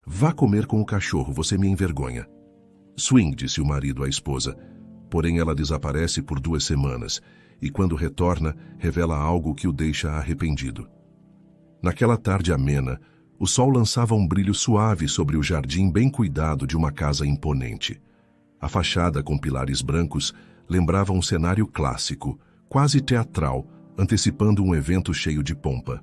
Vá comer com o cachorro, você me envergonha. Swing, disse o marido à esposa. Porém, ela desaparece por 2 semanas e, quando retorna, revela algo que o deixa arrependido. Naquela tarde amena, o sol lançava um brilho suave sobre o jardim bem cuidado de uma casa imponente. A fachada com pilares brancos lembrava um cenário clássico, quase teatral, antecipando um evento cheio de pompa.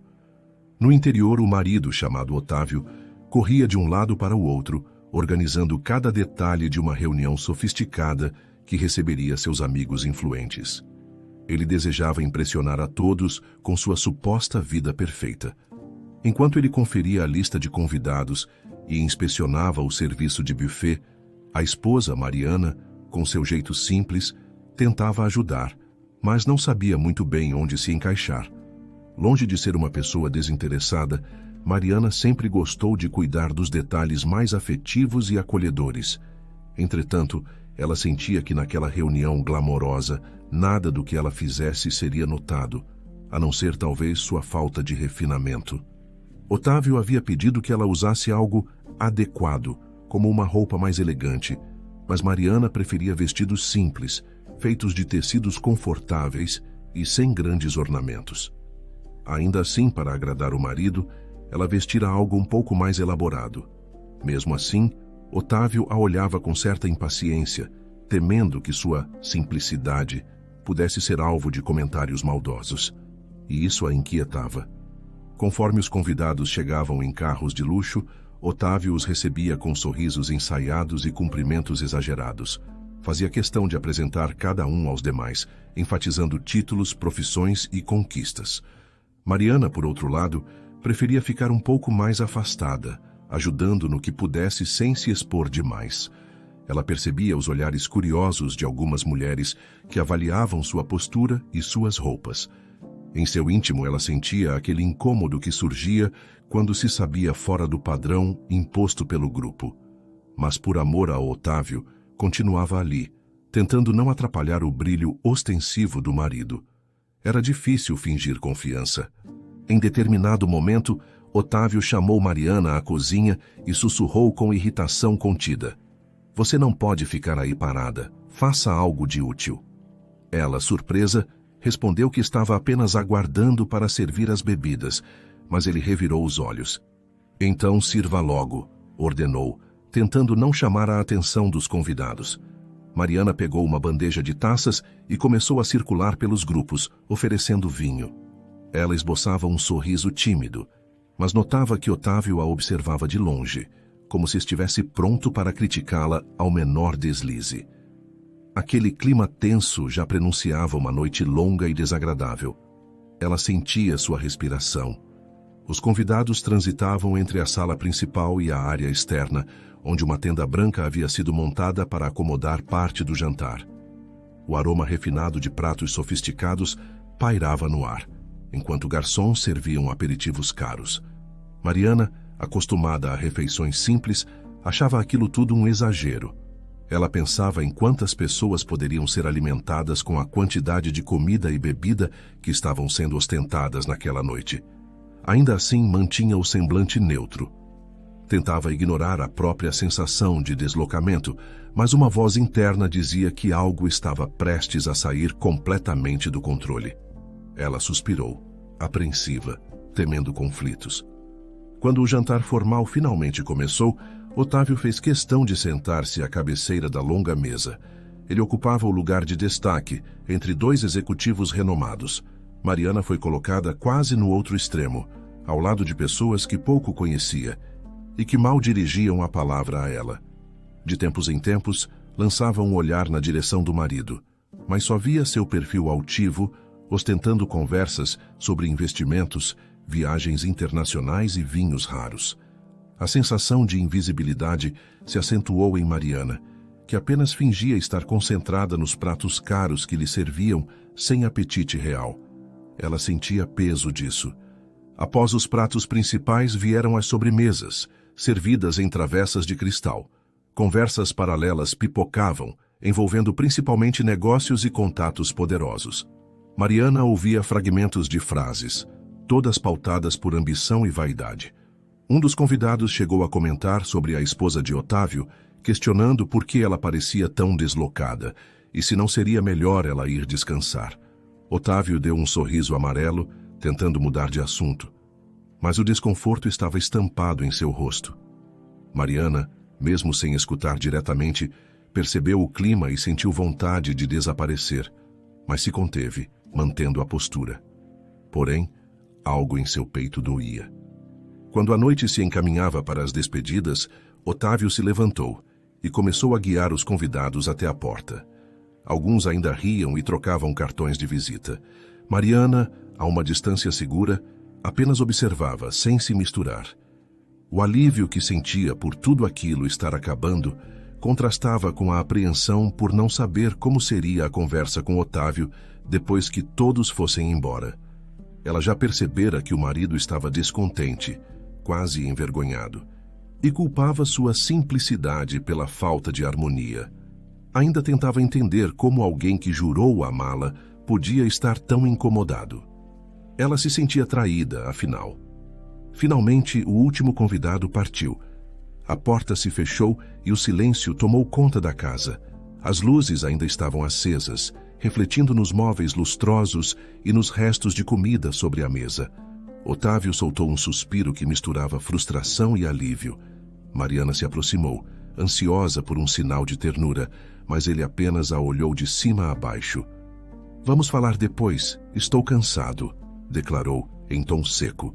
No interior, o marido, chamado Otávio, corria de um lado para o outro, organizando cada detalhe de uma reunião sofisticada que receberia seus amigos influentes. Ele desejava impressionar a todos com sua suposta vida perfeita. Enquanto ele conferia a lista de convidados e inspecionava o serviço de buffet, a esposa, Mariana, com seu jeito simples, tentava ajudar, mas não sabia muito bem onde se encaixar. Longe de ser uma pessoa desinteressada, Mariana sempre gostou de cuidar dos detalhes mais afetivos e acolhedores. Entretanto, ela sentia que naquela reunião glamourosa, nada do que ela fizesse seria notado, a não ser talvez sua falta de refinamento. Otávio havia pedido que ela usasse algo adequado, como uma roupa mais elegante, mas Mariana preferia vestidos simples, feitos de tecidos confortáveis e sem grandes ornamentos. Ainda assim, para agradar o marido, ela vestira algo um pouco mais elaborado. Mesmo assim, Otávio a olhava com certa impaciência, temendo que sua simplicidade pudesse ser alvo de comentários maldosos. E isso a inquietava. Conforme os convidados chegavam em carros de luxo, Otávio os recebia com sorrisos ensaiados e cumprimentos exagerados. Fazia questão de apresentar cada um aos demais, enfatizando títulos, profissões e conquistas. Mariana, por outro lado, preferia ficar um pouco mais afastada, ajudando no que pudesse sem se expor demais. Ela percebia os olhares curiosos de algumas mulheres que avaliavam sua postura e suas roupas. Em seu íntimo, ela sentia aquele incômodo que surgia quando se sabia fora do padrão imposto pelo grupo. Mas por amor a Otávio, continuava ali, tentando não atrapalhar o brilho ostensivo do marido. Era difícil fingir confiança. Em determinado momento, Otávio chamou Mariana à cozinha e sussurrou com irritação contida. Você não pode ficar aí parada. Faça algo de útil. Ela, surpresa, respondeu que estava apenas aguardando para servir as bebidas, mas ele revirou os olhos. Então sirva logo, ordenou, tentando não chamar a atenção dos convidados. Mariana pegou uma bandeja de taças e começou a circular pelos grupos, oferecendo vinho. Ela esboçava um sorriso tímido, mas notava que Otávio a observava de longe, como se estivesse pronto para criticá-la ao menor deslize. Aquele clima tenso já prenunciava uma noite longa e desagradável. Ela sentia sua respiração. Os convidados transitavam entre a sala principal e a área externa, onde uma tenda branca havia sido montada para acomodar parte do jantar. O aroma refinado de pratos sofisticados pairava no ar, enquanto garçons serviam aperitivos caros. Mariana, acostumada a refeições simples, achava aquilo tudo um exagero. Ela pensava em quantas pessoas poderiam ser alimentadas com a quantidade de comida e bebida que estavam sendo ostentadas naquela noite. Ainda assim, mantinha o semblante neutro. Tentava ignorar a própria sensação de deslocamento, mas uma voz interna dizia que algo estava prestes a sair completamente do controle. Ela suspirou, apreensiva, temendo conflitos. Quando o jantar formal finalmente começou, Otávio fez questão de sentar-se à cabeceira da longa mesa. Ele ocupava o lugar de destaque entre 2 executivos renomados. Mariana foi colocada quase no outro extremo, ao lado de pessoas que pouco conhecia e que mal dirigiam a palavra a ela. De tempos em tempos, lançava um olhar na direção do marido, mas só via seu perfil altivo, ostentando conversas sobre investimentos, viagens internacionais e vinhos raros. A sensação de invisibilidade se acentuou em Mariana, que apenas fingia estar concentrada nos pratos caros que lhe serviam sem apetite real. Ela sentia peso disso. Após os pratos principais vieram as sobremesas, servidas em travessas de cristal. Conversas paralelas pipocavam, envolvendo principalmente negócios e contatos poderosos. Mariana ouvia fragmentos de frases, todas pautadas por ambição e vaidade. Um dos convidados chegou a comentar sobre a esposa de Otávio, questionando por que ela parecia tão deslocada e se não seria melhor ela ir descansar. Otávio deu um sorriso amarelo, tentando mudar de assunto, mas o desconforto estava estampado em seu rosto. Mariana, mesmo sem escutar diretamente, percebeu o clima e sentiu vontade de desaparecer, mas se conteve, mantendo a postura. Porém, algo em seu peito doía. Quando a noite se encaminhava para as despedidas, Otávio se levantou e começou a guiar os convidados até a porta. Alguns ainda riam e trocavam cartões de visita. Mariana, a uma distância segura, apenas observava, sem se misturar. O alívio que sentia por tudo aquilo estar acabando contrastava com a apreensão por não saber como seria a conversa com Otávio depois que todos fossem embora. Ela já percebera que o marido estava descontente, quase envergonhado, e culpava sua simplicidade pela falta de harmonia. Ainda tentava entender como alguém que jurou amá-la podia estar tão incomodado. Ela se sentia traída, afinal. Finalmente, o último convidado partiu. A porta se fechou e o silêncio tomou conta da casa. As luzes ainda estavam acesas, refletindo nos móveis lustrosos e nos restos de comida sobre a mesa. Otávio soltou um suspiro que misturava frustração e alívio. Mariana se aproximou, ansiosa por um sinal de ternura, mas ele apenas a olhou de cima a baixo. "Vamos falar depois, estou cansado", declarou, em tom seco.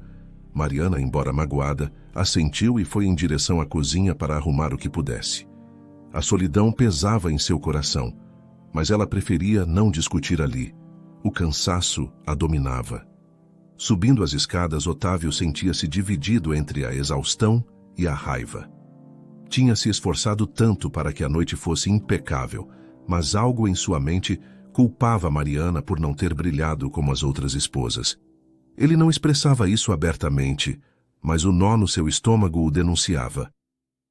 Mariana, embora magoada, assentiu e foi em direção à cozinha para arrumar o que pudesse. A solidão pesava em seu coração, mas ela preferia não discutir ali. O cansaço a dominava. Subindo as escadas, Otávio sentia-se dividido entre a exaustão e a raiva. Tinha se esforçado tanto para que a noite fosse impecável, mas algo em sua mente culpava Mariana por não ter brilhado como as outras esposas. Ele não expressava isso abertamente, mas o nó no seu estômago o denunciava.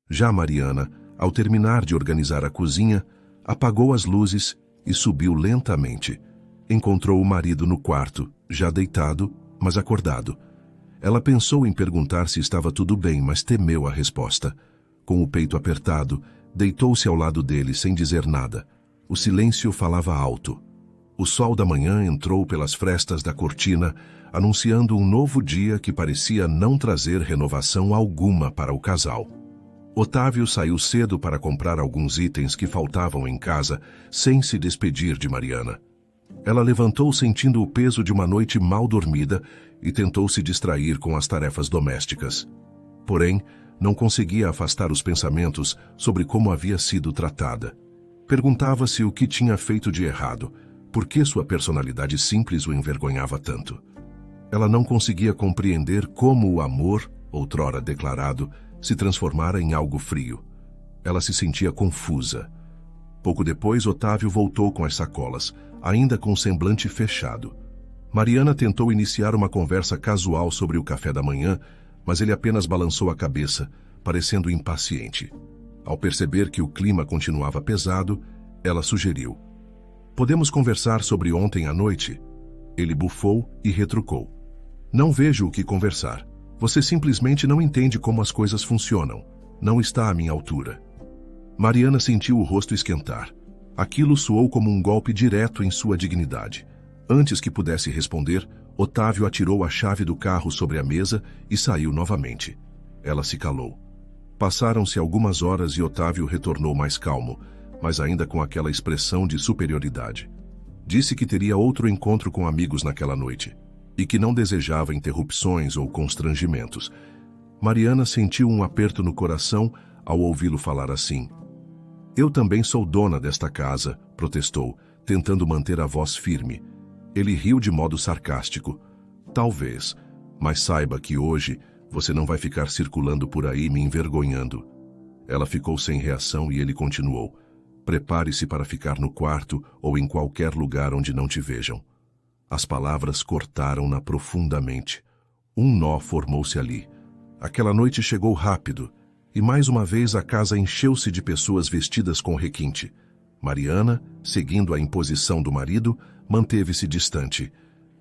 Já Mariana, ao terminar de organizar a cozinha, apagou as luzes e subiu lentamente. Encontrou o marido no quarto, já deitado, mas acordado. Ela pensou em perguntar se estava tudo bem, mas temeu a resposta. Com o peito apertado, deitou-se ao lado dele sem dizer nada. O silêncio falava alto. O sol da manhã entrou pelas frestas da cortina, anunciando um novo dia que parecia não trazer renovação alguma para o casal. Otávio saiu cedo para comprar alguns itens que faltavam em casa, sem se despedir de Mariana. Ela levantou sentindo o peso de uma noite mal dormida e tentou se distrair com as tarefas domésticas. Porém, não conseguia afastar os pensamentos sobre como havia sido tratada. Perguntava-se o que tinha feito de errado, por que sua personalidade simples o envergonhava tanto. Ela não conseguia compreender como o amor, outrora declarado, se transformara em algo frio. Ela se sentia confusa. Pouco depois, Otávio voltou com as sacolas, ainda com o semblante fechado. Mariana tentou iniciar uma conversa casual sobre o café da manhã, mas ele apenas balançou a cabeça, parecendo impaciente. Ao perceber que o clima continuava pesado, ela sugeriu: "Podemos conversar sobre ontem à noite?" Ele bufou e retrucou: "Não vejo o que conversar. Você simplesmente não entende como as coisas funcionam. Não está à minha altura." Mariana sentiu o rosto esquentar. Aquilo soou como um golpe direto em sua dignidade. Antes que pudesse responder, Otávio atirou a chave do carro sobre a mesa e saiu novamente. Ela se calou. Passaram-se algumas horas e Otávio retornou mais calmo, mas ainda com aquela expressão de superioridade. Disse que teria outro encontro com amigos naquela noite e que não desejava interrupções ou constrangimentos. Mariana sentiu um aperto no coração ao ouvi-lo falar assim. "Eu também sou dona desta casa", protestou, tentando manter a voz firme. Ele riu de modo sarcástico. "Talvez, mas saiba que hoje você não vai ficar circulando por aí me envergonhando." Ela ficou sem reação e ele continuou: "Prepare-se para ficar no quarto ou em qualquer lugar onde não te vejam." As palavras cortaram-na profundamente. Um nó formou-se ali. Aquela noite chegou rápido, e mais uma vez a casa encheu-se de pessoas vestidas com requinte. Mariana, seguindo a imposição do marido, manteve-se distante.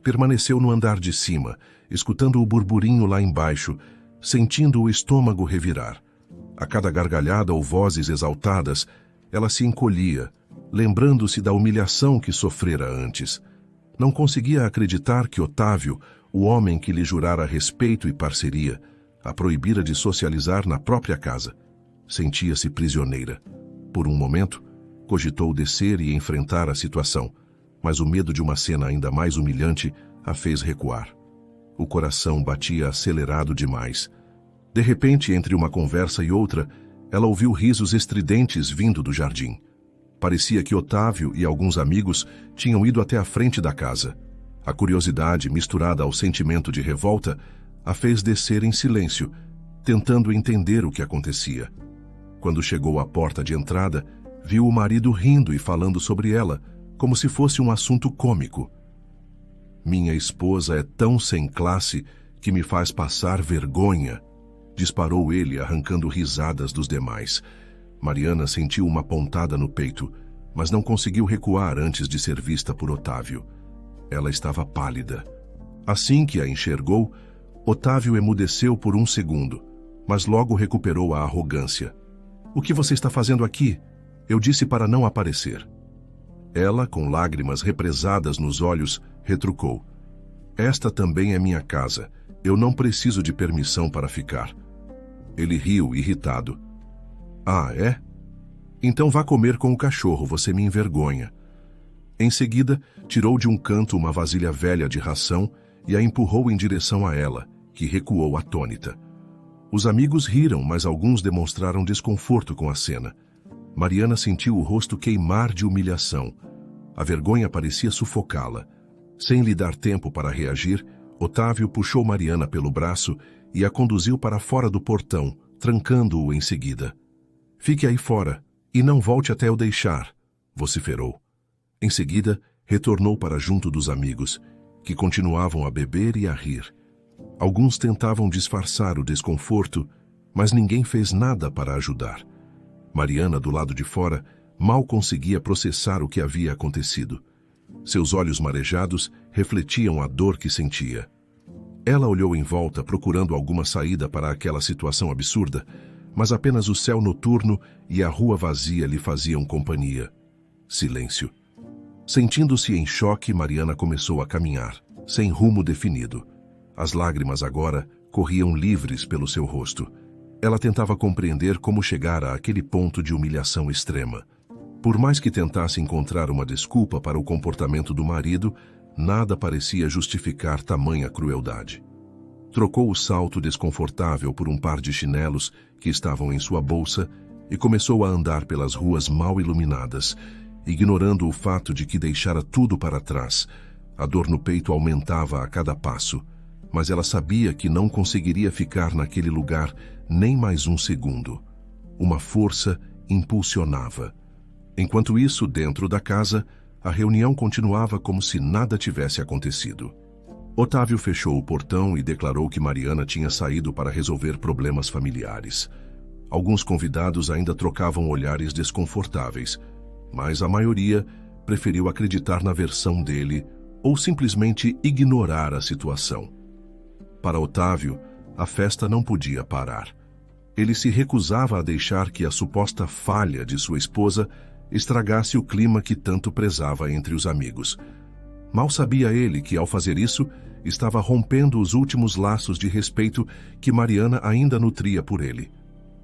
Permaneceu no andar de cima, escutando o burburinho lá embaixo, sentindo o estômago revirar. A cada gargalhada ou vozes exaltadas, ela se encolhia, lembrando-se da humilhação que sofrera antes. Não conseguia acreditar que Otávio, o homem que lhe jurara respeito e parceria, a proibira de socializar na própria casa. Sentia-se prisioneira. Por um momento, cogitou descer e enfrentar a situação, mas o medo de uma cena ainda mais humilhante a fez recuar. O coração batia acelerado demais. De repente, entre uma conversa e outra, ela ouviu risos estridentes vindo do jardim. Parecia que Otávio e alguns amigos tinham ido até a frente da casa. A curiosidade, misturada ao sentimento de revolta, a fez descer em silêncio, tentando entender o que acontecia. Quando chegou à porta de entrada, viu o marido rindo e falando sobre ela, como se fosse um assunto cômico. "Minha esposa é tão sem classe que me faz passar vergonha", disparou ele, arrancando risadas dos demais. Mariana sentiu uma pontada no peito, mas não conseguiu recuar antes de ser vista por Otávio. Ela estava pálida. Assim que a enxergou, Otávio emudeceu por um segundo, mas logo recuperou a arrogância. "O que você está fazendo aqui? Eu disse para não aparecer." Ela, com lágrimas represadas nos olhos, retrucou: "Esta também é minha casa. Eu não preciso de permissão para ficar." Ele riu, irritado. "Ah, é? Então vá comer com o cachorro, você me envergonha." Em seguida, tirou de um canto uma vasilha velha de ração e a empurrou em direção a ela, que recuou atônita. Os amigos riram, mas alguns demonstraram desconforto com a cena. Mariana sentiu o rosto queimar de humilhação. A vergonha parecia sufocá-la. Sem lhe dar tempo para reagir, Otávio puxou Mariana pelo braço e a conduziu para fora do portão, trancando-o em seguida. "Fique aí fora e não volte até eu deixar", vociferou. Em seguida, retornou para junto dos amigos, que continuavam a beber e a rir. Alguns tentavam disfarçar o desconforto, mas ninguém fez nada para ajudar. Mariana, do lado de fora, mal conseguia processar o que havia acontecido. Seus olhos marejados refletiam a dor que sentia. Ela olhou em volta procurando alguma saída para aquela situação absurda, mas apenas o céu noturno e a rua vazia lhe faziam companhia. Silêncio. Sentindo-se em choque, Mariana começou a caminhar, sem rumo definido. As lágrimas agora corriam livres pelo seu rosto. Ela tentava compreender como chegar àquele ponto de humilhação extrema. Por mais que tentasse encontrar uma desculpa para o comportamento do marido, nada parecia justificar tamanha crueldade. Trocou o salto desconfortável por um par de chinelos que estavam em sua bolsa e começou a andar pelas ruas mal iluminadas, ignorando o fato de que deixara tudo para trás. A dor no peito aumentava a cada passo, mas ela sabia que não conseguiria ficar naquele lugar nem mais um segundo. Uma força impulsionava. Enquanto isso, dentro da casa, a reunião continuava como se nada tivesse acontecido. Otávio fechou o portão e declarou que Mariana tinha saído para resolver problemas familiares. Alguns convidados ainda trocavam olhares desconfortáveis, mas a maioria preferiu acreditar na versão dele ou simplesmente ignorar a situação. Para Otávio, a festa não podia parar. Ele se recusava a deixar que a suposta falha de sua esposa estragasse o clima que tanto prezava entre os amigos. Mal sabia ele que, ao fazer isso, estava rompendo os últimos laços de respeito que Mariana ainda nutria por ele.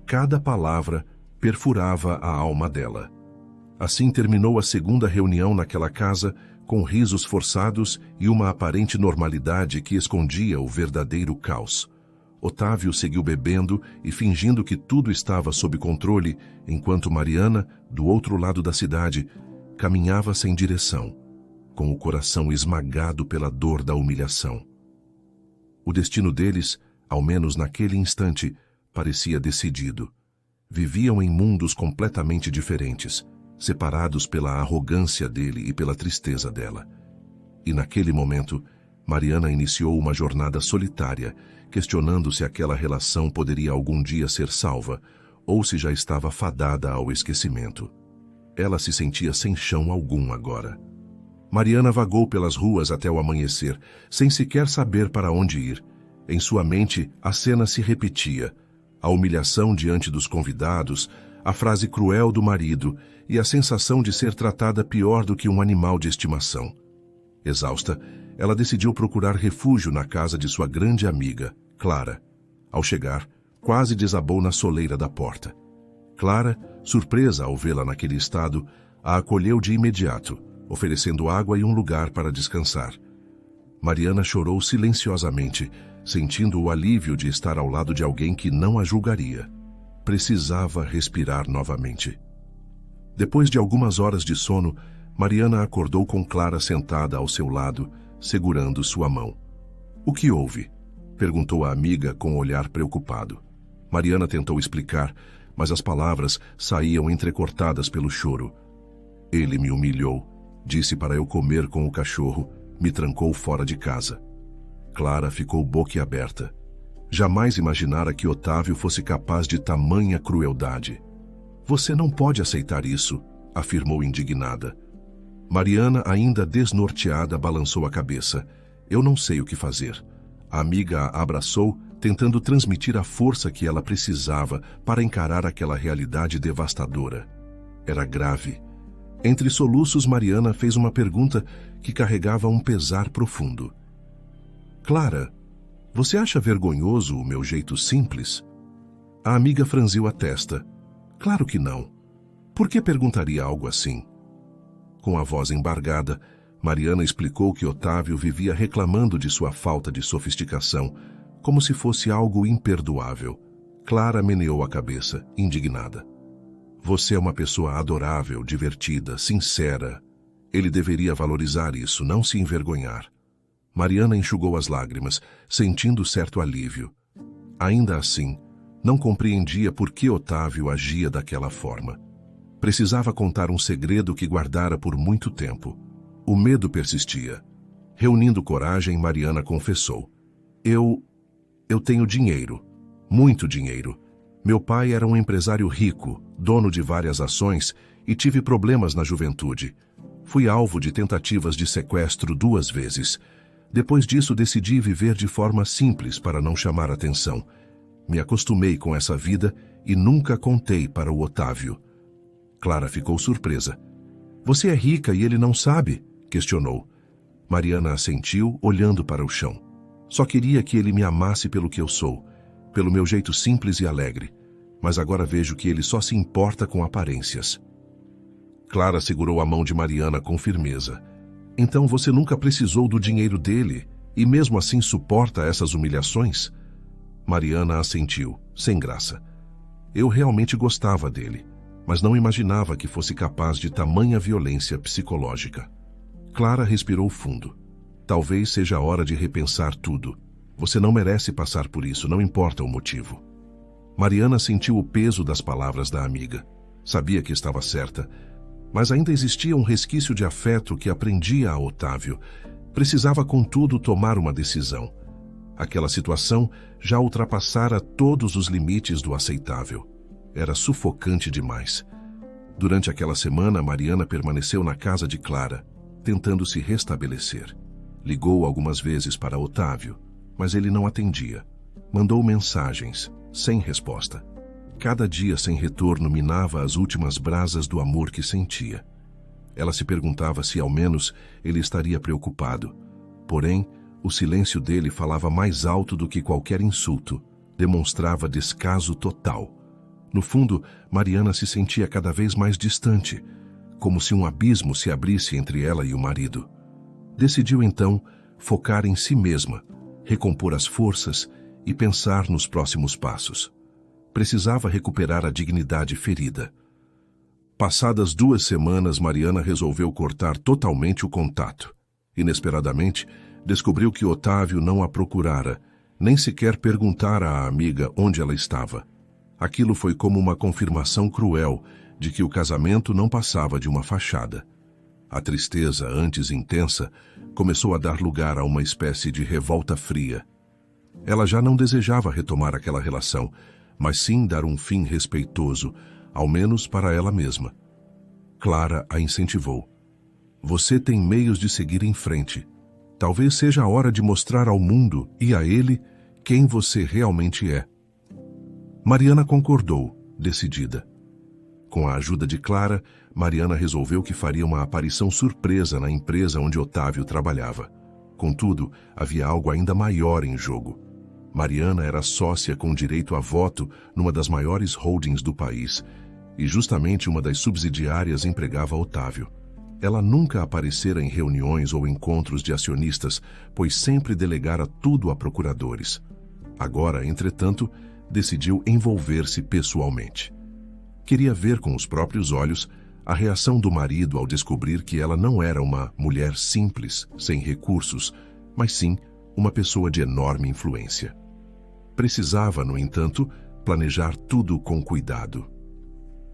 Cada palavra perfurava a alma dela. Assim terminou a segunda reunião naquela casa, com risos forçados e uma aparente normalidade que escondia o verdadeiro caos. Otávio seguiu bebendo e fingindo que tudo estava sob controle, enquanto Mariana, do outro lado da cidade, caminhava sem direção, com o coração esmagado pela dor da humilhação. O destino deles, ao menos naquele instante, parecia decidido. Viviam em mundos completamente diferentes, separados pela arrogância dele e pela tristeza dela. E naquele momento, Mariana iniciou uma jornada solitária, questionando se aquela relação poderia algum dia ser salva, ou se já estava fadada ao esquecimento. Ela se sentia sem chão algum agora. Mariana vagou pelas ruas até o amanhecer, sem sequer saber para onde ir. Em sua mente, a cena se repetia. A humilhação diante dos convidados, a frase cruel do marido e a sensação de ser tratada pior do que um animal de estimação. Exausta, ela decidiu procurar refúgio na casa de sua grande amiga, Clara. Ao chegar, quase desabou na soleira da porta. Clara, surpresa ao vê-la naquele estado, a acolheu de imediato, oferecendo água e um lugar para descansar. Mariana chorou silenciosamente, sentindo o alívio de estar ao lado de alguém que não a julgaria. Precisava respirar novamente. Depois de algumas horas de sono, Mariana acordou com Clara sentada ao seu lado, segurando sua mão. "O que houve?" perguntou a amiga com um olhar preocupado. Mariana tentou explicar, mas as palavras saíam entrecortadas pelo choro. "Ele me humilhou, disse para eu comer com o cachorro, me trancou fora de casa." Clara ficou boquiaberta. Jamais imaginara que Otávio fosse capaz de tamanha crueldade. "Você não pode aceitar isso", afirmou indignada. Mariana, ainda desnorteada, balançou a cabeça. "Eu não sei o que fazer." A amiga a abraçou, tentando transmitir a força que ela precisava para encarar aquela realidade devastadora. Era grave. Entre soluços, Mariana fez uma pergunta que carregava um pesar profundo. "Clara, você acha vergonhoso o meu jeito simples?" A amiga franziu a testa. "Claro que não. Por que perguntaria algo assim?" Com a voz embargada, Mariana explicou que Otávio vivia reclamando de sua falta de sofisticação, como se fosse algo imperdoável. Clara meneou a cabeça, indignada. "Você é uma pessoa adorável, divertida, sincera. Ele deveria valorizar isso, não se envergonhar." Mariana enxugou as lágrimas, sentindo certo alívio. Ainda assim, não compreendia por que Otávio agia daquela forma. Precisava contar um segredo que guardara por muito tempo. O medo persistia. Reunindo coragem, Mariana confessou. Eu tenho dinheiro. Muito dinheiro. Meu pai era um empresário rico, dono de várias ações, e tive problemas na juventude. Fui alvo de tentativas de sequestro 2 vezes. Depois disso, decidi viver de forma simples para não chamar atenção. Me acostumei com essa vida e nunca contei para o Otávio. Clara ficou surpresa. "Você é rica e ele não sabe?" questionou. Mariana assentiu, olhando para o chão. "Só queria que ele me amasse pelo que eu sou, pelo meu jeito simples e alegre. Mas agora vejo que ele só se importa com aparências." Clara segurou a mão de Mariana com firmeza. "Então você nunca precisou do dinheiro dele e mesmo assim suporta essas humilhações?" Mariana assentiu, sem graça. "Eu realmente gostava dele, mas não imaginava que fosse capaz de tamanha violência psicológica." Clara respirou fundo. "Talvez seja a hora de repensar tudo. Você não merece passar por isso, não importa o motivo." Mariana sentiu o peso das palavras da amiga. Sabia que estava certa, mas ainda existia um resquício de afeto que aprendia a Otávio. Precisava, contudo, tomar uma decisão. Aquela situação já ultrapassara todos os limites do aceitável. Era sufocante demais. Durante aquela semana, Mariana permaneceu na casa de Clara, tentando se restabelecer. Ligou algumas vezes para Otávio, mas ele não atendia. Mandou mensagens, sem resposta. Cada dia sem retorno minava as últimas brasas do amor que sentia. Ela se perguntava se ao menos ele estaria preocupado. Porém, o silêncio dele falava mais alto do que qualquer insulto. Demonstrava descaso total. No fundo, Mariana se sentia cada vez mais distante, como se um abismo se abrisse entre ela e o marido. Decidiu então focar em si mesma, recompor as forças e pensar nos próximos passos. Precisava recuperar a dignidade ferida. Passadas 2 semanas, Mariana resolveu cortar totalmente o contato. Inesperadamente, descobriu que Otávio não a procurara, nem sequer perguntara à amiga onde ela estava. Aquilo foi como uma confirmação cruel de que o casamento não passava de uma fachada. A tristeza, antes intensa, começou a dar lugar a uma espécie de revolta fria. Ela já não desejava retomar aquela relação, mas sim dar um fim respeitoso, ao menos para ela mesma. Clara a incentivou. Você tem meios de seguir em frente. Talvez seja a hora de mostrar ao mundo e a ele quem você realmente é. Mariana concordou, decidida. Com a ajuda de Clara, Mariana resolveu que faria uma aparição surpresa na empresa onde Otávio trabalhava. Contudo, havia algo ainda maior em jogo. Mariana era sócia com direito a voto numa das maiores holdings do país, e justamente uma das subsidiárias empregava Otávio. Ela nunca aparecera em reuniões ou encontros de acionistas, pois sempre delegara tudo a procuradores. Agora, entretanto, decidiu envolver-se pessoalmente. Queria ver com os próprios olhos a reação do marido ao descobrir que ela não era uma mulher simples, sem recursos, mas sim uma pessoa de enorme influência. Precisava, no entanto, planejar tudo com cuidado.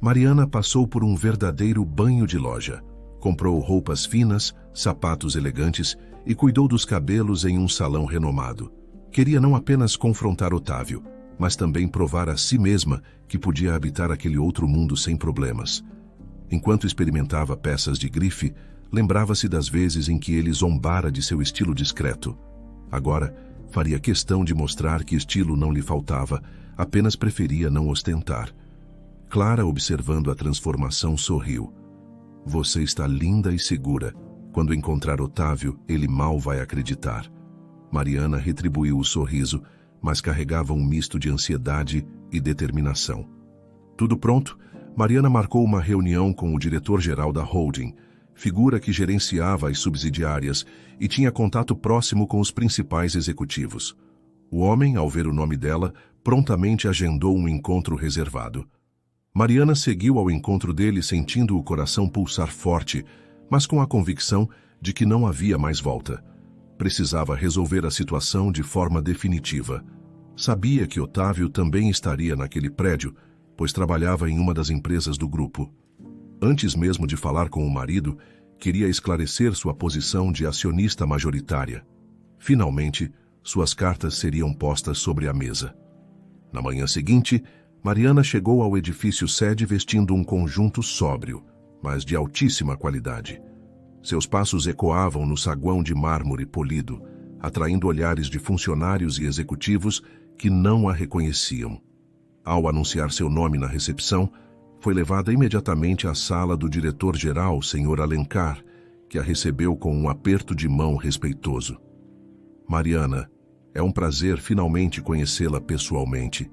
Mariana passou por um verdadeiro banho de loja. Comprou roupas finas, sapatos elegantes e cuidou dos cabelos em um salão renomado. Queria não apenas confrontar Otávio, mas também provar a si mesma que podia habitar aquele outro mundo sem problemas. Enquanto experimentava peças de grife, lembrava-se das vezes em que ele zombara de seu estilo discreto. Agora, faria questão de mostrar que estilo não lhe faltava, apenas preferia não ostentar. Clara, observando a transformação, sorriu. Você está linda e segura. Quando encontrar Otávio, ele mal vai acreditar. Mariana retribuiu o sorriso, mas carregava um misto de ansiedade e determinação. Tudo pronto, Mariana marcou uma reunião com o diretor-geral da holding, figura que gerenciava as subsidiárias e tinha contato próximo com os principais executivos. O homem, ao ver o nome dela, prontamente agendou um encontro reservado. Mariana seguiu ao encontro dele sentindo o coração pulsar forte, mas com a convicção de que não havia mais volta. Precisava resolver a situação de forma definitiva. Sabia que Otávio também estaria naquele prédio, pois trabalhava em uma das empresas do grupo. Antes mesmo de falar com o marido, queria esclarecer sua posição de acionista majoritária. Finalmente, suas cartas seriam postas sobre a mesa. Na manhã seguinte, Mariana chegou ao edifício sede vestindo um conjunto sóbrio, mas de altíssima qualidade. Seus passos ecoavam no saguão de mármore polido, atraindo olhares de funcionários e executivos que não a reconheciam. Ao anunciar seu nome na recepção, foi levada imediatamente à sala do diretor-geral, Sr. Alencar, que a recebeu com um aperto de mão respeitoso. Mariana, é um prazer finalmente conhecê-la pessoalmente.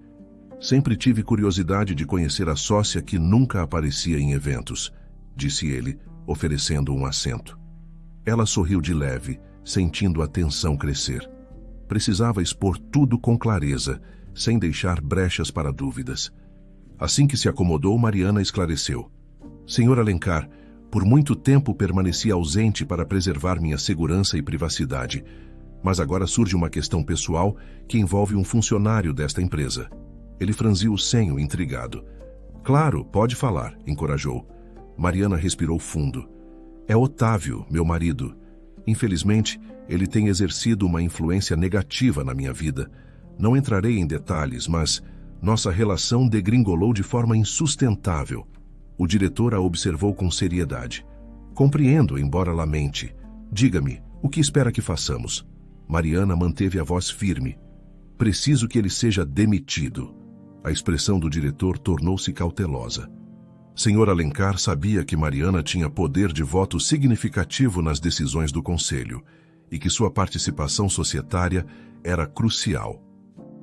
Sempre tive curiosidade de conhecer a sócia que nunca aparecia em eventos, disse ele, oferecendo um assento. Ela sorriu de leve, sentindo a tensão crescer. Precisava expor tudo com clareza, sem deixar brechas para dúvidas. Assim que se acomodou, Mariana esclareceu. Senhor Alencar, por muito tempo permaneci ausente para preservar minha segurança e privacidade, mas agora surge uma questão pessoal que envolve um funcionário desta empresa. Ele franziu o senho, intrigado. Claro, pode falar, encorajou. Mariana respirou fundo. É Otávio, meu marido. Infelizmente, ele tem exercido uma influência negativa na minha vida. Não entrarei em detalhes, mas nossa relação degringolou de forma insustentável. O diretor a observou com seriedade. Compreendo, embora lamente. Diga-me, o que espera que façamos? Mariana manteve a voz firme. Preciso que ele seja demitido. A expressão do diretor tornou-se cautelosa. Sr. Alencar sabia que Mariana tinha poder de voto significativo nas decisões do conselho e que sua participação societária era crucial.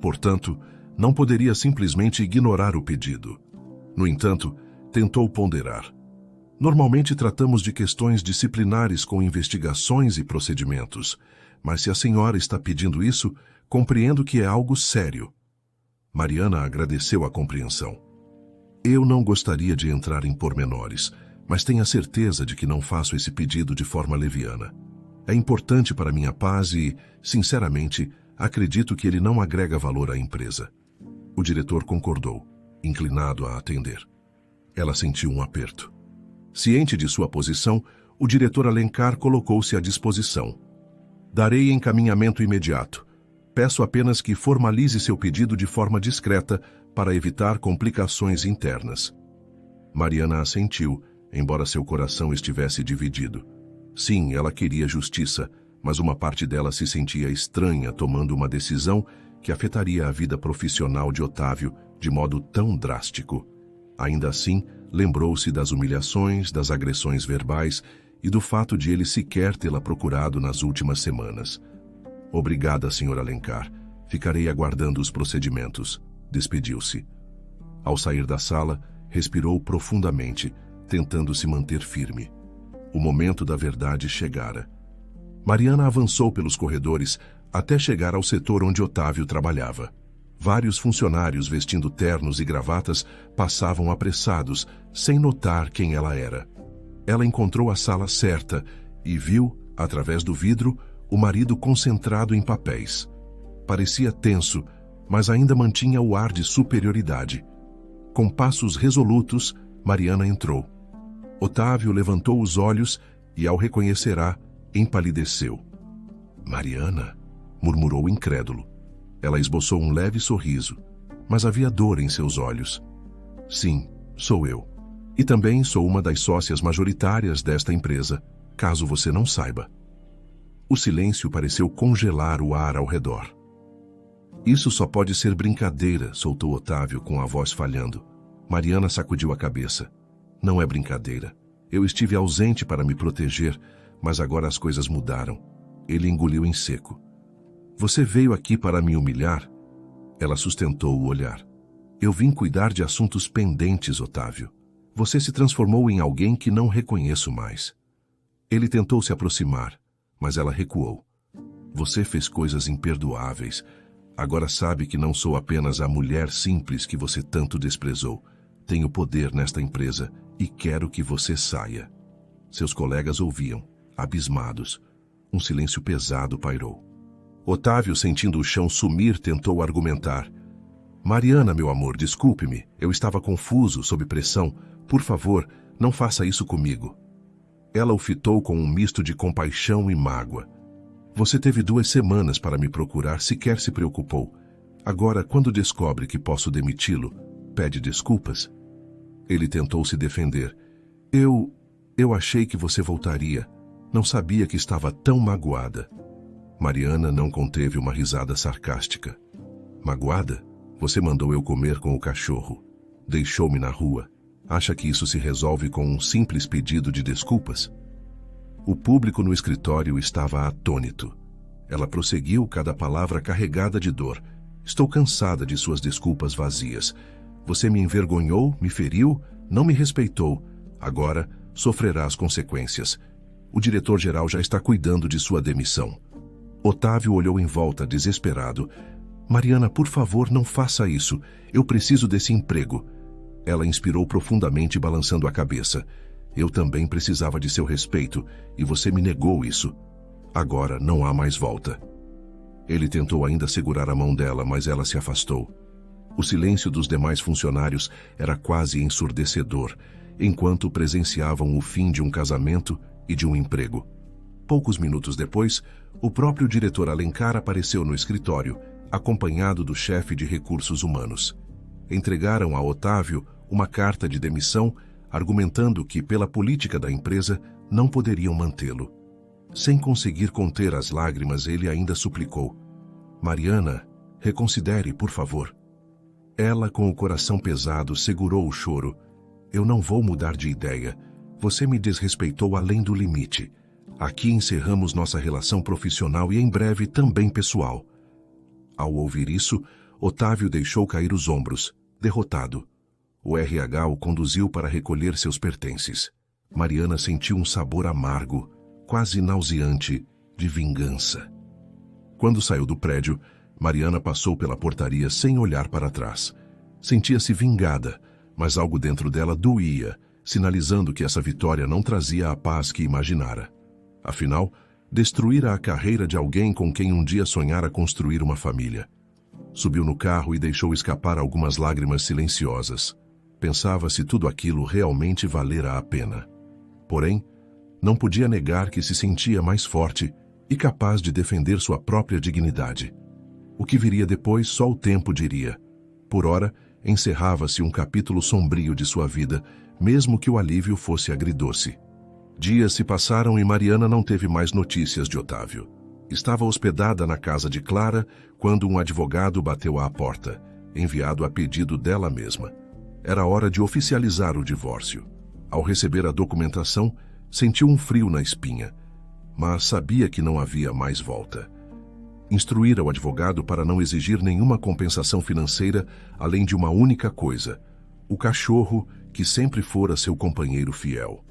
Portanto, não poderia simplesmente ignorar o pedido. No entanto, tentou ponderar. Normalmente tratamos de questões disciplinares com investigações e procedimentos, mas se a senhora está pedindo isso, compreendo que é algo sério. Mariana agradeceu a compreensão. Eu não gostaria de entrar em pormenores, mas tenha certeza de que não faço esse pedido de forma leviana. É importante para minha paz e, sinceramente, acredito que ele não agrega valor à empresa. O diretor concordou, inclinado a atender. Ela sentiu um aperto. Ciente de sua posição, o diretor Alencar colocou-se à disposição. Darei encaminhamento imediato. Peço apenas que formalize seu pedido de forma discreta para evitar complicações internas. Mariana assentiu, embora seu coração estivesse dividido. Sim, ela queria justiça, mas uma parte dela se sentia estranha tomando uma decisão que afetaria a vida profissional de Otávio de modo tão drástico. Ainda assim, lembrou-se das humilhações, das agressões verbais e do fato de ele sequer tê-la procurado nas últimas semanas. Obrigada, Sr. Alencar. Ficarei aguardando os procedimentos. Despediu-se. Ao sair da sala, respirou profundamente, tentando se manter firme. O momento da verdade chegara. Mariana avançou pelos corredores até chegar ao setor onde Otávio trabalhava. Vários funcionários vestindo ternos e gravatas passavam apressados, sem notar quem ela era. Ela encontrou a sala certa e viu, através do vidro, o marido concentrado em papéis. Parecia tenso, mas ainda mantinha o ar de superioridade. Com passos resolutos, Mariana entrou. Otávio levantou os olhos e, ao reconhecerá, empalideceu. Mariana, murmurou incrédulo. Ela esboçou um leve sorriso, mas havia dor em seus olhos. Sim, sou eu. E também sou uma das sócias majoritárias desta empresa, caso você não saiba. O silêncio pareceu congelar o ar ao redor. Isso só pode ser brincadeira, soltou Otávio com a voz falhando. Mariana sacudiu a cabeça. Não é brincadeira. Eu estive ausente para me proteger, mas agora as coisas mudaram. Ele engoliu em seco. Você veio aqui para me humilhar? Ela sustentou o olhar. Eu vim cuidar de assuntos pendentes, Otávio. Você se transformou em alguém que não reconheço mais. Ele tentou se aproximar, mas ela recuou. Você fez coisas imperdoáveis. Agora sabe que não sou apenas a mulher simples que você tanto desprezou. Tenho poder nesta empresa e quero que você saia. Seus colegas ouviam, abismados. Um silêncio pesado pairou. Otávio, sentindo o chão sumir, tentou argumentar. Mariana, meu amor, desculpe-me. Eu estava confuso, sob pressão. Por favor, não faça isso comigo. Ela o fitou com um misto de compaixão e mágoa. Você teve 2 semanas para me procurar, sequer se preocupou. Agora, quando descobre que posso demiti-lo, pede desculpas? Ele tentou se defender. Eu achei que você voltaria. Não sabia que estava tão magoada. Mariana não conteve uma risada sarcástica. Magoada? Você mandou eu comer com o cachorro. Deixou-me na rua. Acha que isso se resolve com um simples pedido de desculpas? O público no escritório estava atônito. Ela prosseguiu, cada palavra carregada de dor. Estou cansada de suas desculpas vazias. Você me envergonhou, me feriu, não me respeitou. Agora sofrerá as consequências. O diretor-geral já está cuidando de sua demissão. Otávio olhou em volta, desesperado. Mariana, por favor, não faça isso. Eu preciso desse emprego. Ela inspirou profundamente, balançando a cabeça. Eu também precisava de seu respeito, e você me negou isso. Agora não há mais volta. Ele tentou ainda segurar a mão dela, mas ela se afastou. O silêncio dos demais funcionários era quase ensurdecedor, enquanto presenciavam o fim de um casamento e de um emprego. Poucos minutos depois, o próprio diretor Alencar apareceu no escritório, acompanhado do chefe de recursos humanos. Entregaram a Otávio uma carta de demissão, argumentando que, pela política da empresa, não poderiam mantê-lo. Sem conseguir conter as lágrimas, ele ainda suplicou. Mariana, reconsidere, por favor. Ela, com o coração pesado, segurou o choro. Eu não vou mudar de ideia. Você me desrespeitou além do limite. Aqui encerramos nossa relação profissional e em breve também pessoal. Ao ouvir isso, Otávio deixou cair os ombros, derrotado. O RH o conduziu para recolher seus pertences. Mariana sentiu um sabor amargo, quase nauseante, de vingança. Quando saiu do prédio, Mariana passou pela portaria sem olhar para trás. Sentia-se vingada, mas algo dentro dela doía, sinalizando que essa vitória não trazia a paz que imaginara. Afinal, destruíra a carreira de alguém com quem um dia sonhara construir uma família. Subiu no carro e deixou escapar algumas lágrimas silenciosas. Pensava se tudo aquilo realmente valera a pena. Porém, não podia negar que se sentia mais forte e capaz de defender sua própria dignidade. O que viria depois só o tempo diria. Por ora, encerrava-se um capítulo sombrio de sua vida, mesmo que o alívio fosse agridoce. Dias se passaram e Mariana não teve mais notícias de Otávio. Estava hospedada na casa de Clara quando um advogado bateu à porta, enviado a pedido dela mesma. Era hora de oficializar o divórcio. Ao receber a documentação, sentiu um frio na espinha, mas sabia que não havia mais volta. Instruíra o advogado para não exigir nenhuma compensação financeira além de uma única coisa: o cachorro que sempre fora seu companheiro fiel.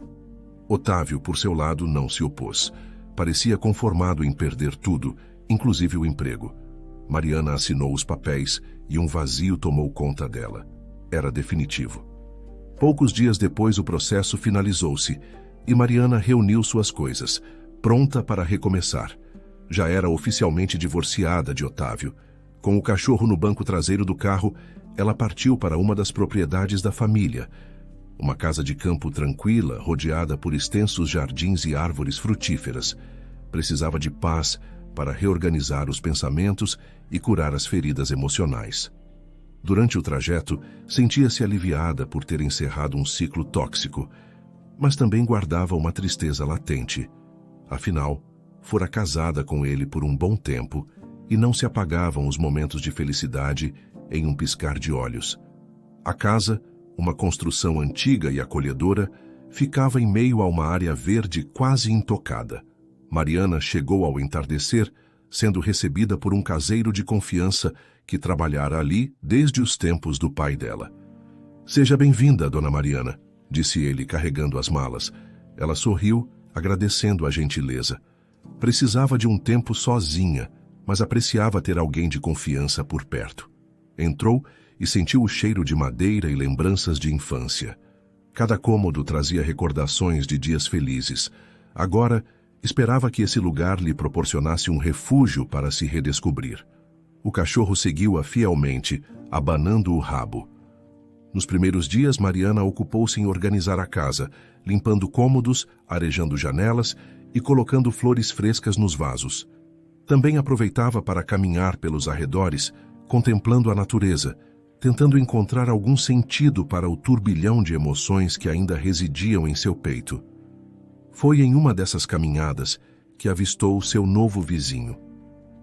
Otávio, por seu lado, não se opôs. Parecia conformado em perder tudo, inclusive o emprego. Mariana assinou os papéis e um vazio tomou conta dela. Era definitivo. Poucos dias depois o processo finalizou-se e Mariana reuniu suas coisas, pronta para recomeçar. Já era oficialmente divorciada de Otávio. Com o cachorro no banco traseiro do carro, ela partiu para uma das propriedades da família. Uma casa de campo tranquila, rodeada por extensos jardins e árvores frutíferas. Precisava de paz para reorganizar os pensamentos e curar as feridas emocionais. Durante o trajeto, sentia-se aliviada por ter encerrado um ciclo tóxico, mas também guardava uma tristeza latente. Afinal, fora casada com ele por um bom tempo e não se apagavam os momentos de felicidade em um piscar de olhos. A casa, uma construção antiga e acolhedora, ficava em meio a uma área verde quase intocada. Mariana chegou ao entardecer, sendo recebida por um caseiro de confiança que trabalhara ali desde os tempos do pai dela. "Seja bem-vinda, dona Mariana", disse ele, carregando as malas. Ela sorriu, agradecendo a gentileza. Precisava de um tempo sozinha, mas apreciava ter alguém de confiança por perto. Entrou e sentiu o cheiro de madeira e lembranças de infância. Cada cômodo trazia recordações de dias felizes. Agora, esperava que esse lugar lhe proporcionasse um refúgio para se redescobrir. O cachorro seguiu-a fielmente, abanando o rabo. Nos primeiros dias, Mariana ocupou-se em organizar a casa, limpando cômodos, arejando janelas e colocando flores frescas nos vasos. Também aproveitava para caminhar pelos arredores, contemplando a natureza, tentando encontrar algum sentido para o turbilhão de emoções que ainda residiam em seu peito. Foi em uma dessas caminhadas que avistou seu novo vizinho,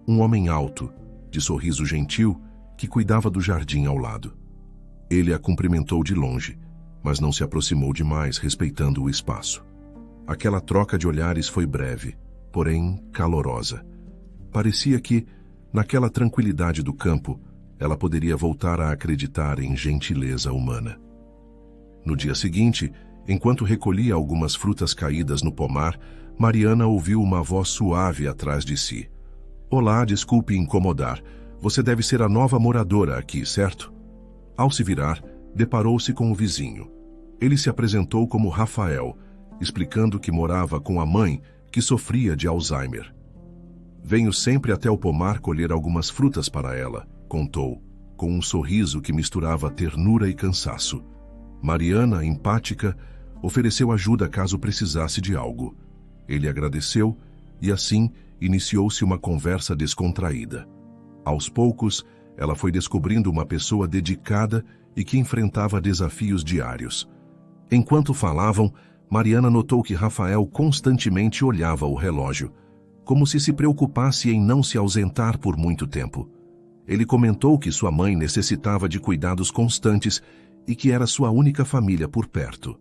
um homem alto, de sorriso gentil, que cuidava do jardim ao lado. Ele a cumprimentou de longe, mas não se aproximou demais, respeitando o espaço. Aquela troca de olhares foi breve, porém calorosa. Parecia que, naquela tranquilidade do campo, ela poderia voltar a acreditar em gentileza humana. No dia seguinte, enquanto recolhia algumas frutas caídas no pomar, Mariana ouviu uma voz suave atrás de si. "Olá, desculpe incomodar. Você deve ser a nova moradora aqui, certo?" Ao se virar, deparou-se com o vizinho. Ele se apresentou como Rafael, explicando que morava com a mãe, que sofria de Alzheimer. "Venho sempre até o pomar colher algumas frutas para ela", contou, com um sorriso que misturava ternura e cansaço. Mariana, empática, ofereceu ajuda caso precisasse de algo. Ele agradeceu e, assim, iniciou-se uma conversa descontraída. Aos poucos, ela foi descobrindo uma pessoa dedicada e que enfrentava desafios diários. Enquanto falavam, Mariana notou que Rafael constantemente olhava o relógio, como se preocupasse em não se ausentar por muito tempo. Ele comentou que sua mãe necessitava de cuidados constantes e que era sua única família por perto.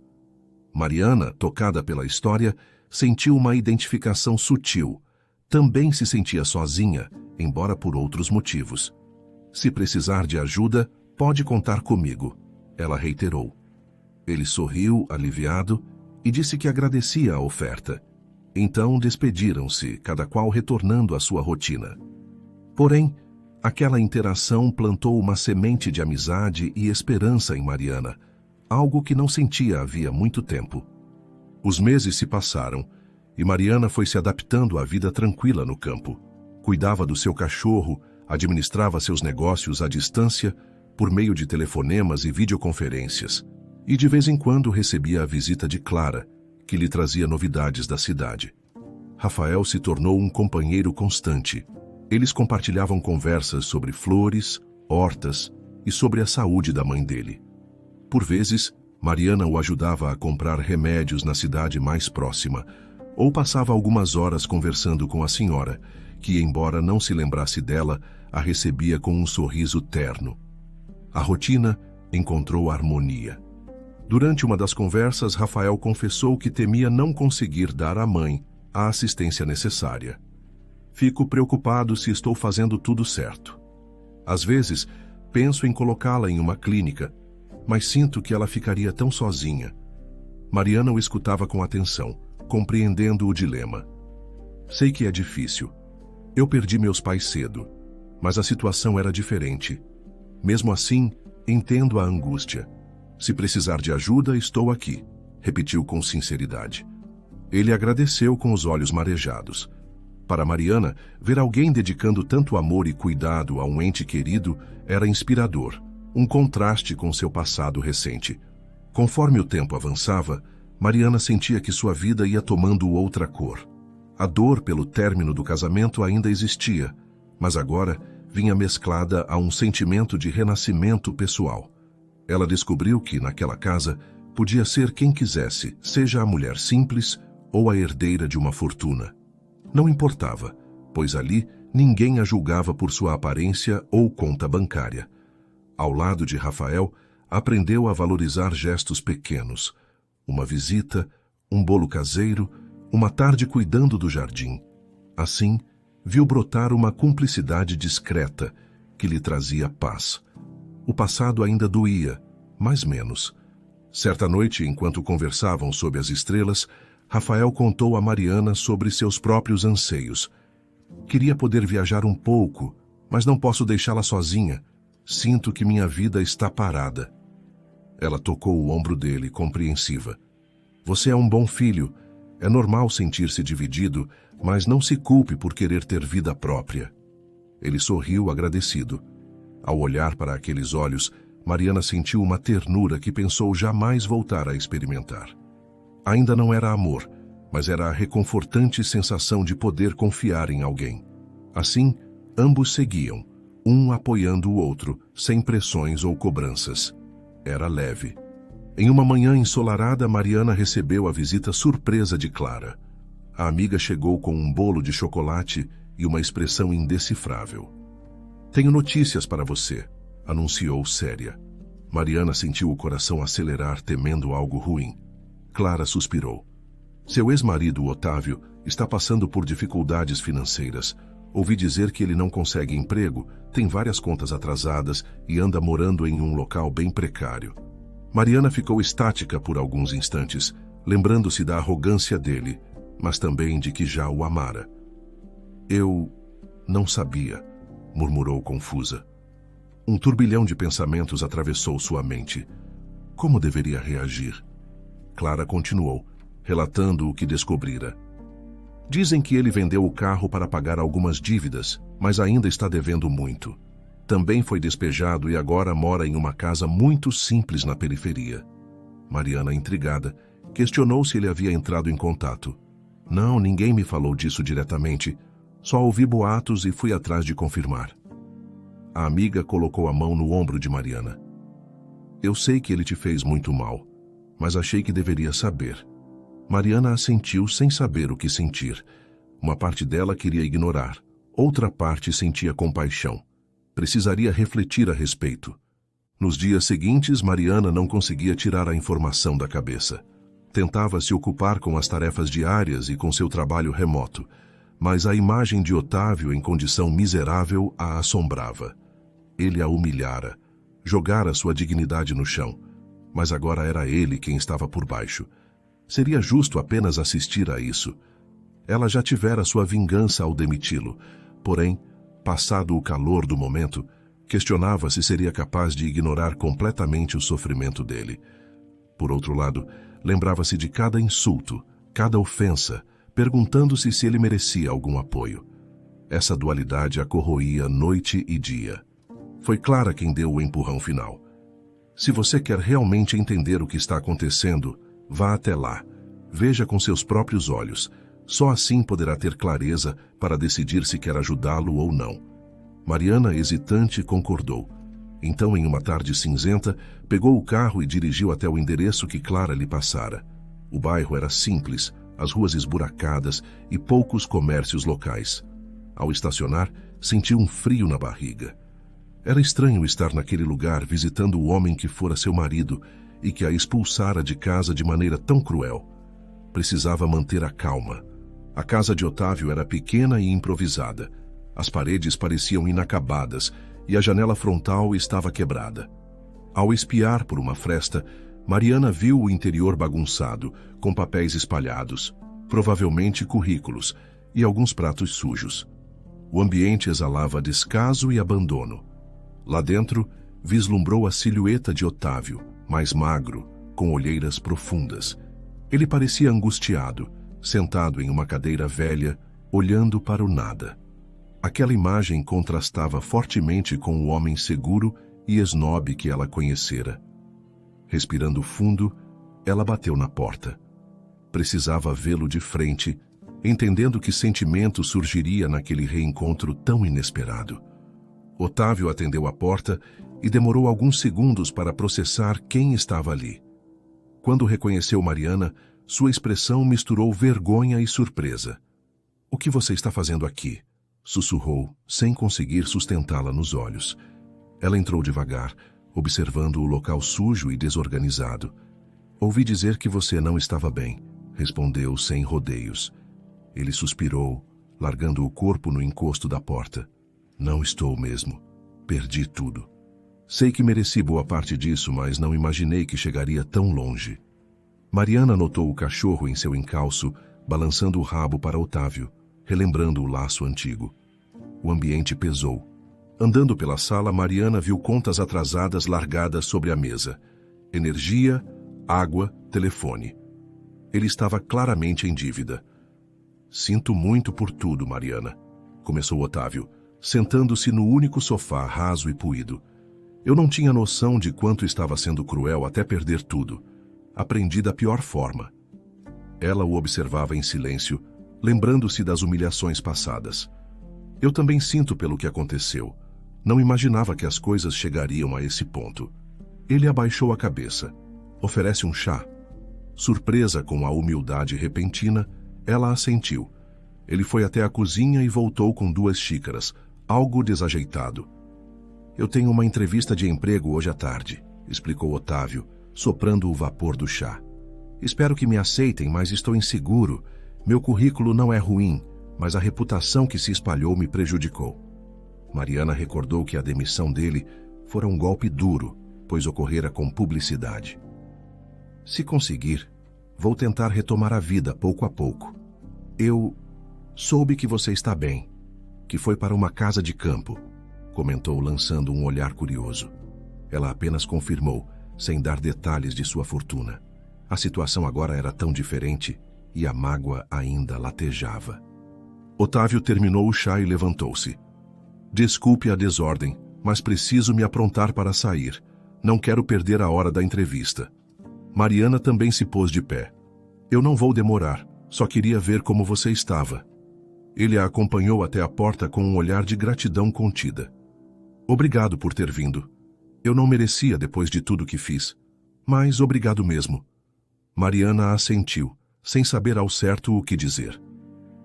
Mariana, tocada pela história, sentiu uma identificação sutil. Também se sentia sozinha, embora por outros motivos. "Se precisar de ajuda, pode contar comigo", ela reiterou. Ele sorriu, aliviado, e disse que agradecia a oferta. Então despediram-se, cada qual retornando à sua rotina. Porém, aquela interação plantou uma semente de amizade e esperança em Mariana, algo que não sentia havia muito tempo. Os meses se passaram e Mariana foi se adaptando à vida tranquila no campo. Cuidava do seu cachorro, administrava seus negócios à distância, por meio de telefonemas e videoconferências, e de vez em quando recebia a visita de Clara, que lhe trazia novidades da cidade. Rafael se tornou um companheiro constante. Eles compartilhavam conversas sobre flores, hortas e sobre a saúde da mãe dele. Por vezes, Mariana o ajudava a comprar remédios na cidade mais próxima, ou passava algumas horas conversando com a senhora, que, embora não se lembrasse dela, a recebia com um sorriso terno. A rotina encontrou harmonia. Durante uma das conversas, Rafael confessou que temia não conseguir dar à mãe a assistência necessária. Fico preocupado se estou fazendo tudo certo. Às vezes, penso em colocá-la em uma clínica, mas sinto que ela ficaria tão sozinha. Mariana o escutava com atenção, compreendendo o dilema. Sei que é difícil. Eu perdi meus pais cedo, mas a situação era diferente. Mesmo assim, entendo a angústia. Se precisar de ajuda, estou aqui, repetiu com sinceridade. Ele agradeceu com os olhos marejados. Para Mariana, ver alguém dedicando tanto amor e cuidado a um ente querido era inspirador, um contraste com seu passado recente. Conforme o tempo avançava, Mariana sentia que sua vida ia tomando outra cor. A dor pelo término do casamento ainda existia, mas agora vinha mesclada a um sentimento de renascimento pessoal. Ela descobriu que, naquela casa, podia ser quem quisesse, seja a mulher simples ou a herdeira de uma fortuna. Não importava, pois ali ninguém a julgava por sua aparência ou conta bancária. Ao lado de Rafael, aprendeu a valorizar gestos pequenos. Uma visita, um bolo caseiro, uma tarde cuidando do jardim. Assim, viu brotar uma cumplicidade discreta que lhe trazia paz. O passado ainda doía, mas menos. Certa noite, enquanto conversavam sob as estrelas, Rafael contou a Mariana sobre seus próprios anseios. Queria poder viajar um pouco, mas não posso deixá-la sozinha. Sinto que minha vida está parada. Ela tocou o ombro dele, compreensiva. Você é um bom filho. É normal sentir-se dividido, mas não se culpe por querer ter vida própria. Ele sorriu agradecido. Ao olhar para aqueles olhos, Mariana sentiu uma ternura que pensou jamais voltar a experimentar. Ainda não era amor, mas era a reconfortante sensação de poder confiar em alguém. Assim, ambos seguiam, um apoiando o outro, sem pressões ou cobranças. Era leve. Em uma manhã ensolarada, Mariana recebeu a visita surpresa de Clara. A amiga chegou com um bolo de chocolate e uma expressão indecifrável. Tenho notícias para você, anunciou séria. Mariana sentiu o coração acelerar, temendo algo ruim. Clara suspirou. Seu ex-marido, Otávio, está passando por dificuldades financeiras. Ouvi dizer que ele não consegue emprego, tem várias contas atrasadas e anda morando em um local bem precário. Mariana ficou estática por alguns instantes, lembrando-se da arrogância dele, mas também de que já o amara. Eu não sabia, murmurou confusa. Um turbilhão de pensamentos atravessou sua mente. Como deveria reagir? Clara continuou, relatando o que descobrira. Dizem que ele vendeu o carro para pagar algumas dívidas, mas ainda está devendo muito. Também foi despejado e agora mora em uma casa muito simples na periferia. Mariana, intrigada, questionou se ele havia entrado em contato. Não, ninguém me falou disso diretamente. Só ouvi boatos e fui atrás de confirmar. A amiga colocou a mão no ombro de Mariana. Eu sei que ele te fez muito mal, mas achei que deveria saber. Mariana assentiu sem saber o que sentir. Uma parte dela queria ignorar, outra parte sentia compaixão. Precisaria refletir a respeito. Nos dias seguintes, Mariana não conseguia tirar a informação da cabeça. Tentava se ocupar com as tarefas diárias e com seu trabalho remoto, mas a imagem de Otávio em condição miserável a assombrava. Ele a humilhara, jogara sua dignidade no chão, mas agora era ele quem estava por baixo. Seria justo apenas assistir a isso. Ela já tivera sua vingança ao demiti-lo, porém, passado o calor do momento, questionava se seria capaz de ignorar completamente o sofrimento dele. Por outro lado, lembrava-se de cada insulto, cada ofensa, perguntando-se se ele merecia algum apoio. Essa dualidade a corroía noite e dia. Foi Clara quem deu o empurrão final. Se você quer realmente entender o que está acontecendo, vá até lá. Veja com seus próprios olhos. Só assim poderá ter clareza para decidir se quer ajudá-lo ou não. Mariana, hesitante, concordou. Então, em uma tarde cinzenta, pegou o carro e dirigiu até o endereço que Clara lhe passara. O bairro era simples, as ruas esburacadas e poucos comércios locais. Ao estacionar, sentiu um frio na barriga. Era estranho estar naquele lugar visitando o homem que fora seu marido e que a expulsara de casa de maneira tão cruel. Precisava manter a calma. A casa de Otávio era pequena e improvisada. As paredes pareciam inacabadas e a janela frontal estava quebrada. Ao espiar por uma fresta, Mariana viu o interior bagunçado, com papéis espalhados, provavelmente currículos, e alguns pratos sujos. O ambiente exalava descaso e abandono. Lá dentro, vislumbrou a silhueta de Otávio, mais magro, com olheiras profundas. Ele parecia angustiado, sentado em uma cadeira velha, olhando para o nada. Aquela imagem contrastava fortemente com o homem seguro e esnobe que ela conhecera. Respirando fundo, ela bateu na porta. Precisava vê-lo de frente, entendendo que sentimento surgiria naquele reencontro tão inesperado. Otávio atendeu a porta e demorou alguns segundos para processar quem estava ali. Quando reconheceu Mariana, sua expressão misturou vergonha e surpresa. "O que você está fazendo aqui?" sussurrou, sem conseguir sustentá-la nos olhos. Ela entrou devagar, observando o local sujo e desorganizado. "Ouvi dizer que você não estava bem", respondeu sem rodeios. Ele suspirou, largando o corpo no encosto da porta. "Não estou mesmo. Perdi tudo. Sei que mereci boa parte disso, mas não imaginei que chegaria tão longe." Mariana notou o cachorro em seu encalço, balançando o rabo para Otávio, relembrando o laço antigo. O ambiente pesou. Andando pela sala, Mariana viu contas atrasadas largadas sobre a mesa. Energia, água, telefone. Ele estava claramente em dívida. "Sinto muito por tudo, Mariana", começou Otávio, sentando-se no único sofá raso e puído. "Eu não tinha noção de quanto estava sendo cruel até perder tudo. Aprendi da pior forma." Ela o observava em silêncio, lembrando-se das humilhações passadas. "Eu também sinto pelo que aconteceu. Não imaginava que as coisas chegariam a esse ponto." Ele abaixou a cabeça. "Oferece um chá?" Surpresa com a humildade repentina, ela assentiu. Ele foi até a cozinha e voltou com 2 xícaras, algo desajeitado. "Eu tenho uma entrevista de emprego hoje à tarde", explicou Otávio, soprando o vapor do chá. "Espero que me aceitem, mas estou inseguro. Meu currículo não é ruim, mas a reputação que se espalhou me prejudicou." Mariana recordou que a demissão dele fora um golpe duro, pois ocorrera com publicidade. "Se conseguir, vou tentar retomar a vida pouco a pouco. Eu soube que você está bem, que foi para uma casa de campo", comentou, lançando um olhar curioso. Ela apenas confirmou, sem dar detalhes de sua fortuna. A situação agora era tão diferente e a mágoa ainda latejava. Otávio terminou o chá e levantou-se. "Desculpe a desordem, mas preciso me aprontar para sair. Não quero perder a hora da entrevista." Mariana também se pôs de pé. "Eu não vou demorar, só queria ver como você estava." Ele a acompanhou até a porta com um olhar de gratidão contida. "Obrigado por ter vindo. Eu não merecia depois de tudo que fiz, mas obrigado mesmo." Mariana assentiu, sem saber ao certo o que dizer.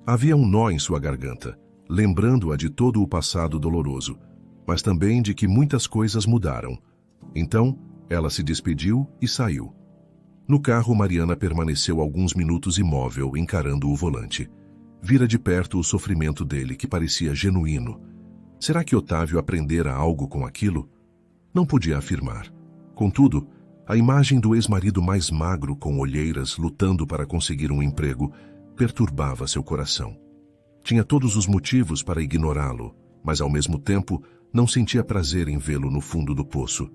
Havia um nó em sua garganta, lembrando-a de todo o passado doloroso, mas também de que muitas coisas mudaram. Então, ela se despediu e saiu. No carro, Mariana permaneceu alguns minutos imóvel, encarando o volante. Vira de perto o sofrimento dele, que parecia genuíno. Será que Otávio aprendera algo com aquilo? Não podia afirmar. Contudo, a imagem do ex-marido mais magro, com olheiras, lutando para conseguir um emprego, perturbava seu coração. Tinha todos os motivos para ignorá-lo, mas ao mesmo tempo não sentia prazer em vê-lo no fundo do poço.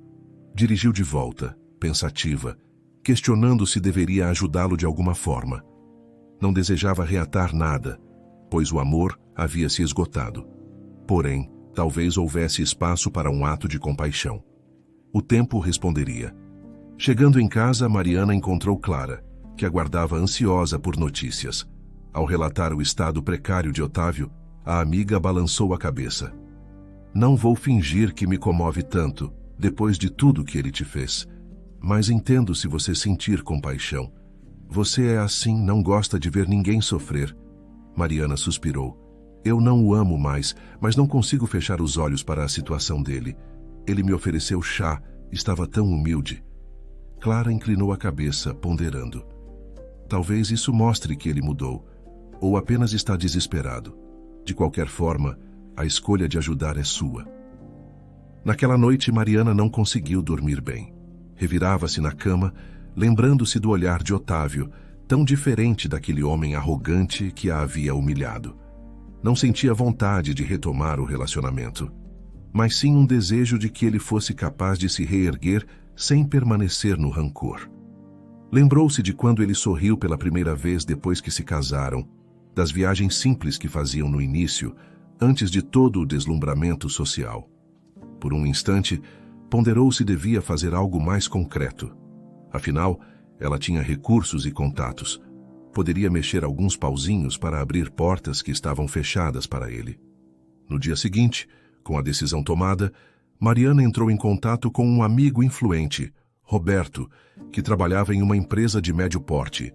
Dirigiu de volta, pensativa, questionando se deveria ajudá-lo de alguma forma. Não desejava reatar nada, pois o amor havia se esgotado. Porém, talvez houvesse espaço para um ato de compaixão. O tempo responderia. Chegando em casa, Mariana encontrou Clara, que aguardava ansiosa por notícias. Ao relatar o estado precário de Otávio, a amiga balançou a cabeça. "Não vou fingir que me comove tanto", depois de tudo que ele te fez. Mas entendo se você sentir compaixão. Você é assim, não gosta de ver ninguém sofrer. Mariana suspirou. Eu não o amo mais, mas não consigo fechar os olhos para a situação dele. Ele me ofereceu chá, estava tão humilde. Clara inclinou a cabeça, ponderando. Talvez isso mostre que ele mudou, ou apenas está desesperado. De qualquer forma, a escolha de ajudar é sua. Naquela noite, Mariana não conseguiu dormir bem. Revirava-se na cama, lembrando-se do olhar de Otávio, tão diferente daquele homem arrogante que a havia humilhado. Não sentia vontade de retomar o relacionamento, mas sim um desejo de que ele fosse capaz de se reerguer sem permanecer no rancor. Lembrou-se de quando ele sorriu pela primeira vez depois que se casaram, das viagens simples que faziam no início, antes de todo o deslumbramento social. Por um instante, ponderou se devia fazer algo mais concreto. Afinal, ela tinha recursos e contatos. Poderia mexer alguns pauzinhos para abrir portas que estavam fechadas para ele. No dia seguinte, com a decisão tomada, Mariana entrou em contato com um amigo influente, Roberto, que trabalhava em uma empresa de médio porte.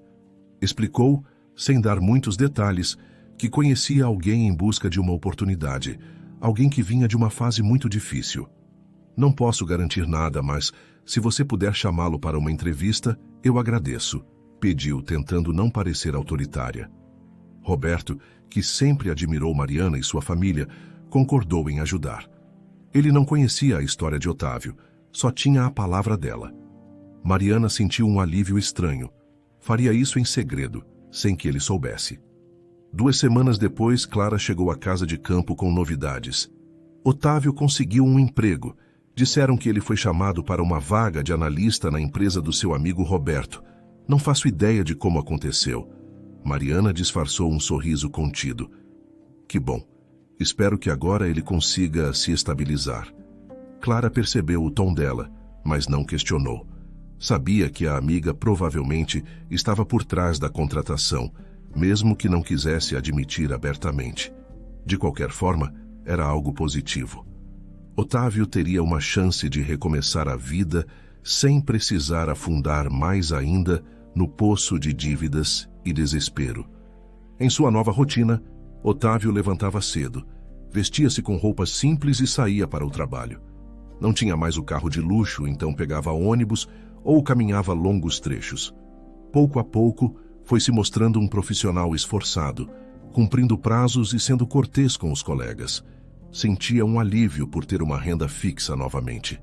Explicou, sem dar muitos detalhes, que conhecia alguém em busca de uma oportunidade, alguém que vinha de uma fase muito difícil. Não posso garantir nada, mas se você puder chamá-lo para uma entrevista, eu agradeço, pediu, tentando não parecer autoritária. Roberto, que sempre admirou Mariana e sua família, concordou em ajudar. Ele não conhecia a história de Otávio, só tinha a palavra dela. Mariana sentiu um alívio estranho. Faria isso em segredo, sem que ele soubesse. 2 semanas depois, Clara chegou à casa de campo com novidades. Otávio conseguiu um emprego. Disseram que ele foi chamado para uma vaga de analista na empresa do seu amigo Roberto. Não faço ideia de como aconteceu. Mariana disfarçou um sorriso contido. Que bom. Espero que agora ele consiga se estabilizar. Clara percebeu o tom dela, mas não questionou. Sabia que a amiga provavelmente estava por trás da contratação, mesmo que não quisesse admitir abertamente. De qualquer forma, era algo positivo. Otávio teria uma chance de recomeçar a vida sem precisar afundar mais ainda no poço de dívidas e desespero. Em sua nova rotina, Otávio levantava cedo, vestia-se com roupas simples e saía para o trabalho. Não tinha mais o carro de luxo, então pegava ônibus ou caminhava longos trechos. Pouco a pouco, foi se mostrando um profissional esforçado, cumprindo prazos e sendo cortês com os colegas. Sentia um alívio por ter uma renda fixa novamente.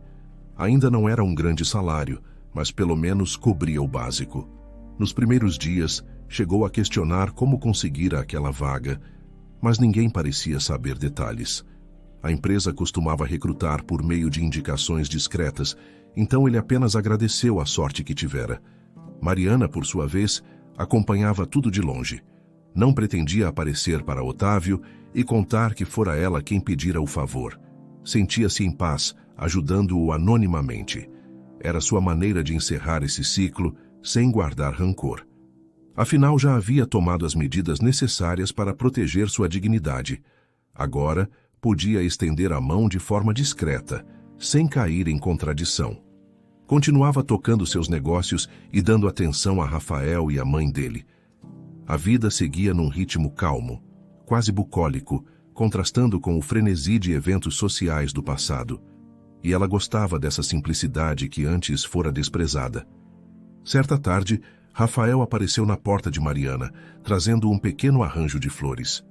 Ainda não era um grande salário, mas pelo menos cobria o básico. Nos primeiros dias, chegou a questionar como conseguir aquela vaga, mas ninguém parecia saber detalhes. A empresa costumava recrutar por meio de indicações discretas, então ele apenas agradeceu a sorte que tivera. Mariana, por sua vez, acompanhava tudo de longe. Não pretendia aparecer para Otávio e contar que fora ela quem pedira o favor. Sentia-se em paz, ajudando-o anonimamente. Era sua maneira de encerrar esse ciclo, sem guardar rancor. Afinal, já havia tomado as medidas necessárias para proteger sua dignidade. Agora, podia estender a mão de forma discreta, sem cair em contradição. Continuava tocando seus negócios e dando atenção a Rafael e à mãe dele. A vida seguia num ritmo calmo, quase bucólico, contrastando com o frenesi de eventos sociais do passado. E ela gostava dessa simplicidade que antes fora desprezada. Certa tarde, Rafael apareceu na porta de Mariana, trazendo um pequeno arranjo de flores.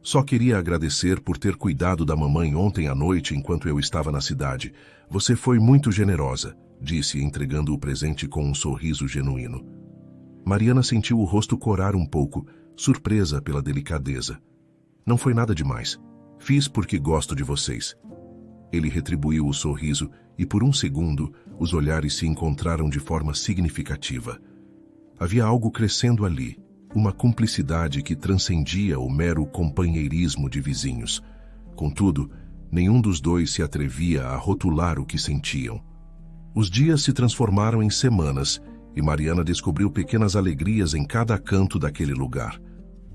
Só queria agradecer por ter cuidado da mamãe ontem à noite enquanto eu estava na cidade. Você foi muito generosa, disse, entregando o presente com um sorriso genuíno. Mariana sentiu o rosto corar um pouco, surpresa pela delicadeza. Não foi nada demais. Fiz porque gosto de vocês. Ele retribuiu o sorriso e, por um segundo, os olhares se encontraram de forma significativa. Havia algo crescendo ali, uma cumplicidade que transcendia o mero companheirismo de vizinhos. Contudo, nenhum dos dois se atrevia a rotular o que sentiam. Os dias se transformaram em semanas e Mariana descobriu pequenas alegrias em cada canto daquele lugar.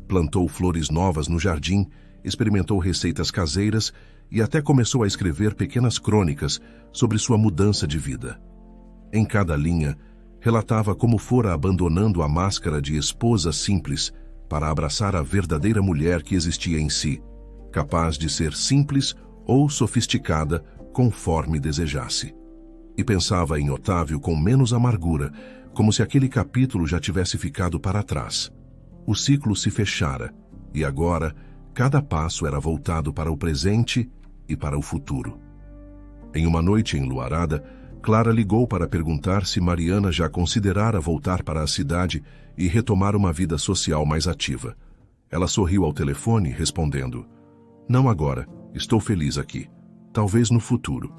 Plantou flores novas no jardim, experimentou receitas caseiras e até começou a escrever pequenas crônicas sobre sua mudança de vida. Em cada linha, relatava como fora abandonando a máscara de esposa simples para abraçar a verdadeira mulher que existia em si, capaz de ser simples ou sofisticada conforme desejasse. E pensava em Otávio com menos amargura, como se aquele capítulo já tivesse ficado para trás. O ciclo se fechara, e agora cada passo era voltado para o presente e para o futuro. Em uma noite enluarada, Clara ligou para perguntar se Mariana já considerara voltar para a cidade e retomar uma vida social mais ativa. Ela sorriu ao telefone, respondendo: "Não agora, estou feliz aqui. Talvez no futuro."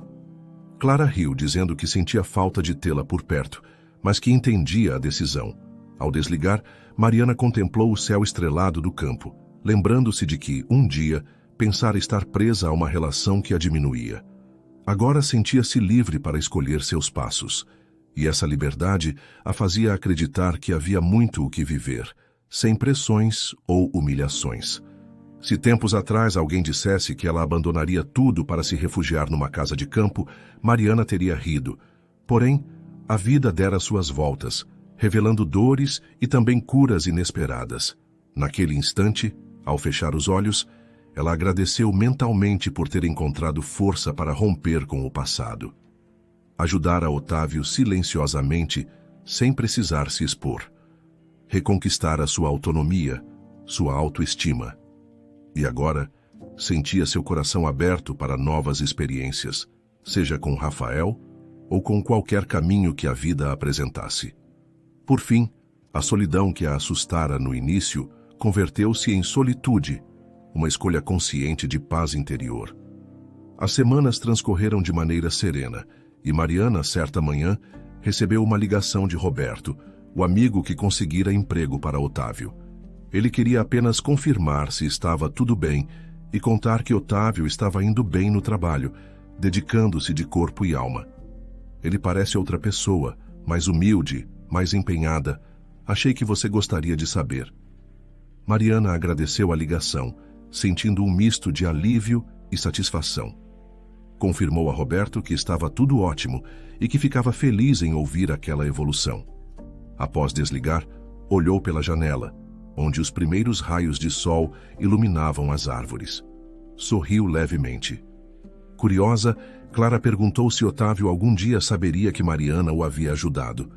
Clara riu, dizendo que sentia falta de tê-la por perto, mas que entendia a decisão. Ao desligar, Mariana contemplou o céu estrelado do campo, lembrando-se de que, um dia, pensara estar presa a uma relação que a diminuía. Agora sentia-se livre para escolher seus passos, e essa liberdade a fazia acreditar que havia muito o que viver, sem pressões ou humilhações. Se tempos atrás alguém dissesse que ela abandonaria tudo para se refugiar numa casa de campo, Mariana teria rido. Porém, a vida dera suas voltas, revelando dores e também curas inesperadas. Naquele instante, ao fechar os olhos, ela agradeceu mentalmente por ter encontrado força para romper com o passado. Ajudara Otávio silenciosamente, sem precisar se expor. Reconquistara sua autonomia, sua autoestima. E agora, sentia seu coração aberto para novas experiências, seja com Rafael ou com qualquer caminho que a vida apresentasse. Por fim, a solidão que a assustara no início converteu-se em solitude, uma escolha consciente de paz interior. As semanas transcorreram de maneira serena, e Mariana, certa manhã, recebeu uma ligação de Roberto, o amigo que conseguira emprego para Otávio. Ele queria apenas confirmar se estava tudo bem e contar que Otávio estava indo bem no trabalho, dedicando-se de corpo e alma. "Ele parece outra pessoa, mais humilde, mais empenhada. Achei que você gostaria de saber." Mariana agradeceu a ligação, sentindo um misto de alívio e satisfação. Confirmou a Roberto que estava tudo ótimo e que ficava feliz em ouvir aquela evolução. Após desligar, olhou pela janela, onde os primeiros raios de sol iluminavam as árvores. Sorriu levemente. Curiosa, Clara perguntou se Otávio algum dia saberia que Mariana o havia ajudado.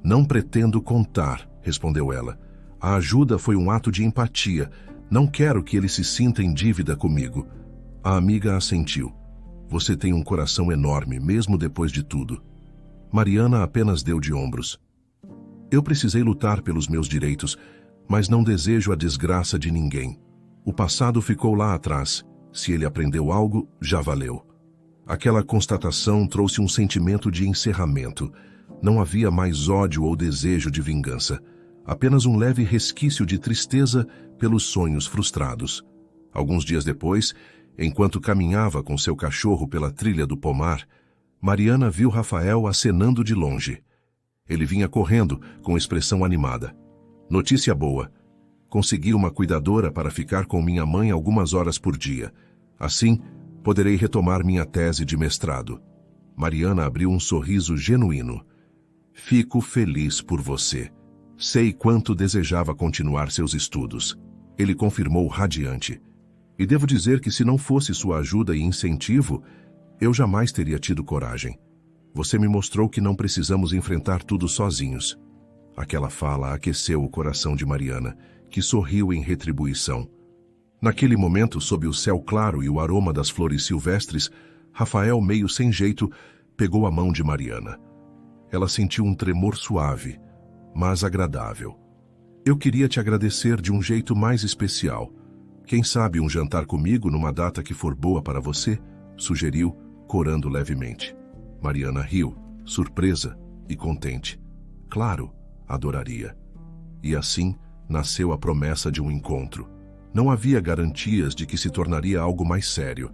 "Não pretendo contar", respondeu ela. "A ajuda foi um ato de empatia. Não quero que ele se sinta em dívida comigo." A amiga assentiu. "Você tem um coração enorme, mesmo depois de tudo." Mariana apenas deu de ombros. "Eu precisei lutar pelos meus direitos, mas não desejo a desgraça de ninguém. O passado ficou lá atrás. Se ele aprendeu algo, já valeu." Aquela constatação trouxe um sentimento de encerramento. Não havia mais ódio ou desejo de vingança. Apenas um leve resquício de tristeza pelos sonhos frustrados. Alguns dias depois, enquanto caminhava com seu cachorro pela trilha do pomar, Mariana viu Rafael acenando de longe. Ele vinha correndo, com expressão animada. "Notícia boa. Consegui uma cuidadora para ficar com minha mãe algumas horas por dia. Assim, poderei retomar minha tese de mestrado." Mariana abriu um sorriso genuíno. "Fico feliz por você. Sei quanto desejava continuar seus estudos." Ele confirmou radiante. "E devo dizer que se não fosse sua ajuda e incentivo, eu jamais teria tido coragem. Você me mostrou que não precisamos enfrentar tudo sozinhos." Aquela fala aqueceu o coração de Mariana, que sorriu em retribuição. Naquele momento, sob o céu claro e o aroma das flores silvestres, Rafael, meio sem jeito, pegou a mão de Mariana. Ela sentiu um tremor suave, mas agradável. "Eu queria te agradecer de um jeito mais especial. Quem sabe um jantar comigo numa data que for boa para você?" sugeriu, corando levemente. Mariana riu, surpresa e contente. Claro, adoraria. E assim nasceu a promessa de um encontro. Não havia garantias de que se tornaria algo mais sério,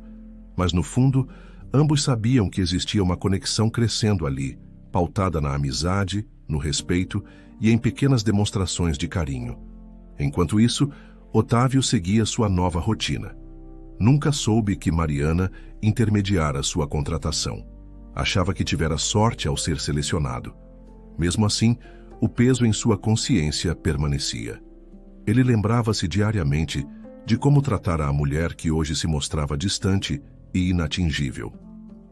mas no fundo, ambos sabiam que existia uma conexão crescendo ali, pautada na amizade, no respeito e em pequenas demonstrações de carinho. Enquanto isso, Otávio seguia sua nova rotina. Nunca soube que Mariana intermediara sua contratação. Achava que tivera sorte ao ser selecionado. Mesmo assim, o peso em sua consciência permanecia. Ele lembrava-se diariamente de como tratara a mulher que hoje se mostrava distante e inatingível.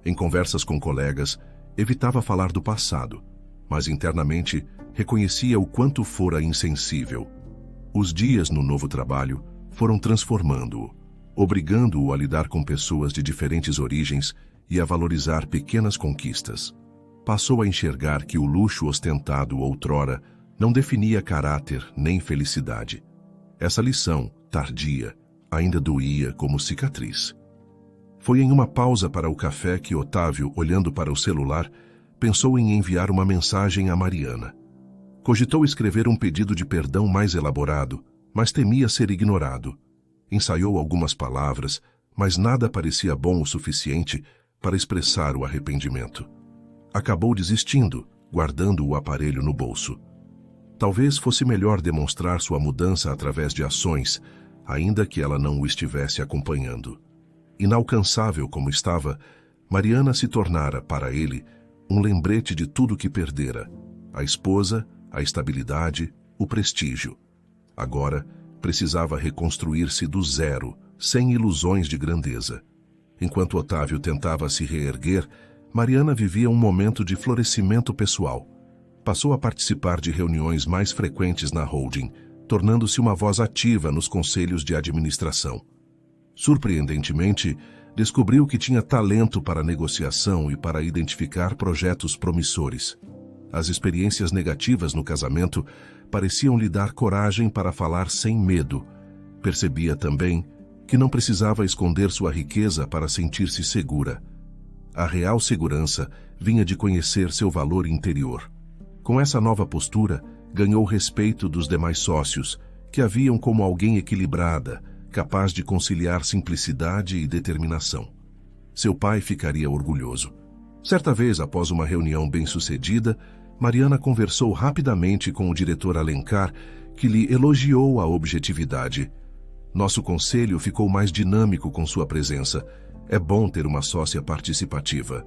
Em conversas com colegas, evitava falar do passado, mas internamente reconhecia o quanto fora insensível. Os dias no novo trabalho foram transformando-o, obrigando-o a lidar com pessoas de diferentes origens e a valorizar pequenas conquistas. Passou a enxergar que o luxo ostentado outrora não definia caráter nem felicidade. Essa lição, tardia, ainda doía como cicatriz. Foi em uma pausa para o café que Otávio, olhando para o celular, pensou em enviar uma mensagem a Mariana. Cogitou escrever um pedido de perdão mais elaborado, mas temia ser ignorado. Ensaiou algumas palavras, mas nada parecia bom o suficiente para expressar o arrependimento. Acabou desistindo, guardando o aparelho no bolso. Talvez fosse melhor demonstrar sua mudança através de ações, ainda que ela não o estivesse acompanhando. Inalcançável como estava, Mariana se tornara, para ele, um lembrete de tudo que perdera: a esposa, a estabilidade, o prestígio. Agora, precisava reconstruir-se do zero, sem ilusões de grandeza. Enquanto Otávio tentava se reerguer, Mariana vivia um momento de florescimento pessoal. Passou a participar de reuniões mais frequentes na holding, tornando-se uma voz ativa nos conselhos de administração. Surpreendentemente, descobriu que tinha talento para negociação e para identificar projetos promissores. As experiências negativas no casamento pareciam lhe dar coragem para falar sem medo. Percebia também que não precisava esconder sua riqueza para sentir-se segura. A real segurança vinha de conhecer seu valor interior. Com essa nova postura, ganhou o respeito dos demais sócios, que a viam como alguém equilibrada, capaz de conciliar simplicidade e determinação. Seu pai ficaria orgulhoso. Certa vez, após uma reunião bem-sucedida, Mariana conversou rapidamente com o diretor Alencar, que lhe elogiou a objetividade. Nosso conselho ficou mais dinâmico com sua presença. É bom ter uma sócia participativa.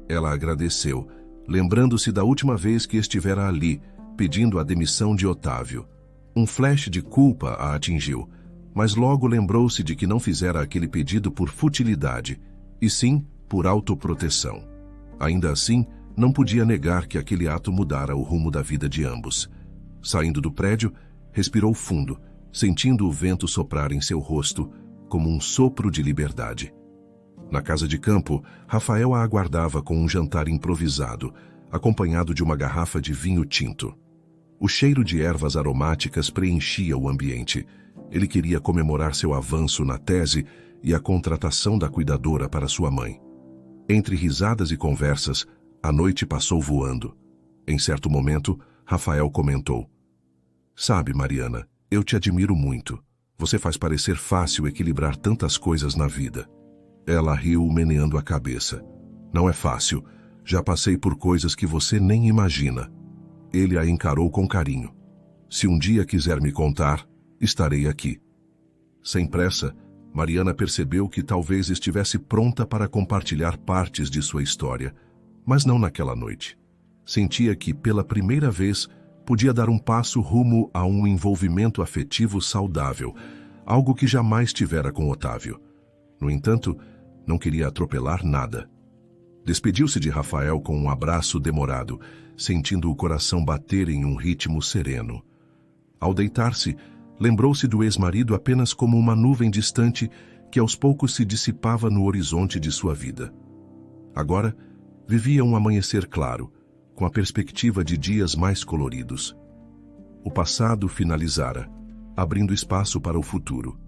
Ela agradeceu, lembrando-se da última vez que estivera ali, pedindo a demissão de Otávio. Um flash de culpa a atingiu, mas logo lembrou-se de que não fizera aquele pedido por futilidade, e sim por autoproteção. Ainda assim, não podia negar que aquele ato mudara o rumo da vida de ambos. Saindo do prédio, respirou fundo, sentindo o vento soprar em seu rosto, como um sopro de liberdade. Na casa de campo, Rafael a aguardava com um jantar improvisado, acompanhado de uma garrafa de vinho tinto. O cheiro de ervas aromáticas preenchia o ambiente. Ele queria comemorar seu avanço na tese e a contratação da cuidadora para sua mãe. Entre risadas e conversas, a noite passou voando. Em certo momento, Rafael comentou: "Sabe, Mariana, eu te admiro muito. Você faz parecer fácil equilibrar tantas coisas na vida." Ela riu, meneando a cabeça. "Não é fácil. Já passei por coisas que você nem imagina." Ele a encarou com carinho. "Se um dia quiser me contar, estarei aqui." Sem pressa, Mariana percebeu que talvez estivesse pronta para compartilhar partes de sua história, mas não naquela noite. Sentia que, pela primeira vez, podia dar um passo rumo a um envolvimento afetivo saudável, algo que jamais tivera com Otávio. No entanto, não queria atropelar nada. Despediu-se de Rafael com um abraço demorado, sentindo o coração bater em um ritmo sereno. Ao deitar-se, lembrou-se do ex-marido apenas como uma nuvem distante que aos poucos se dissipava no horizonte de sua vida. Agora, vivia um amanhecer claro, com a perspectiva de dias mais coloridos. O passado finalizara, abrindo espaço para o futuro.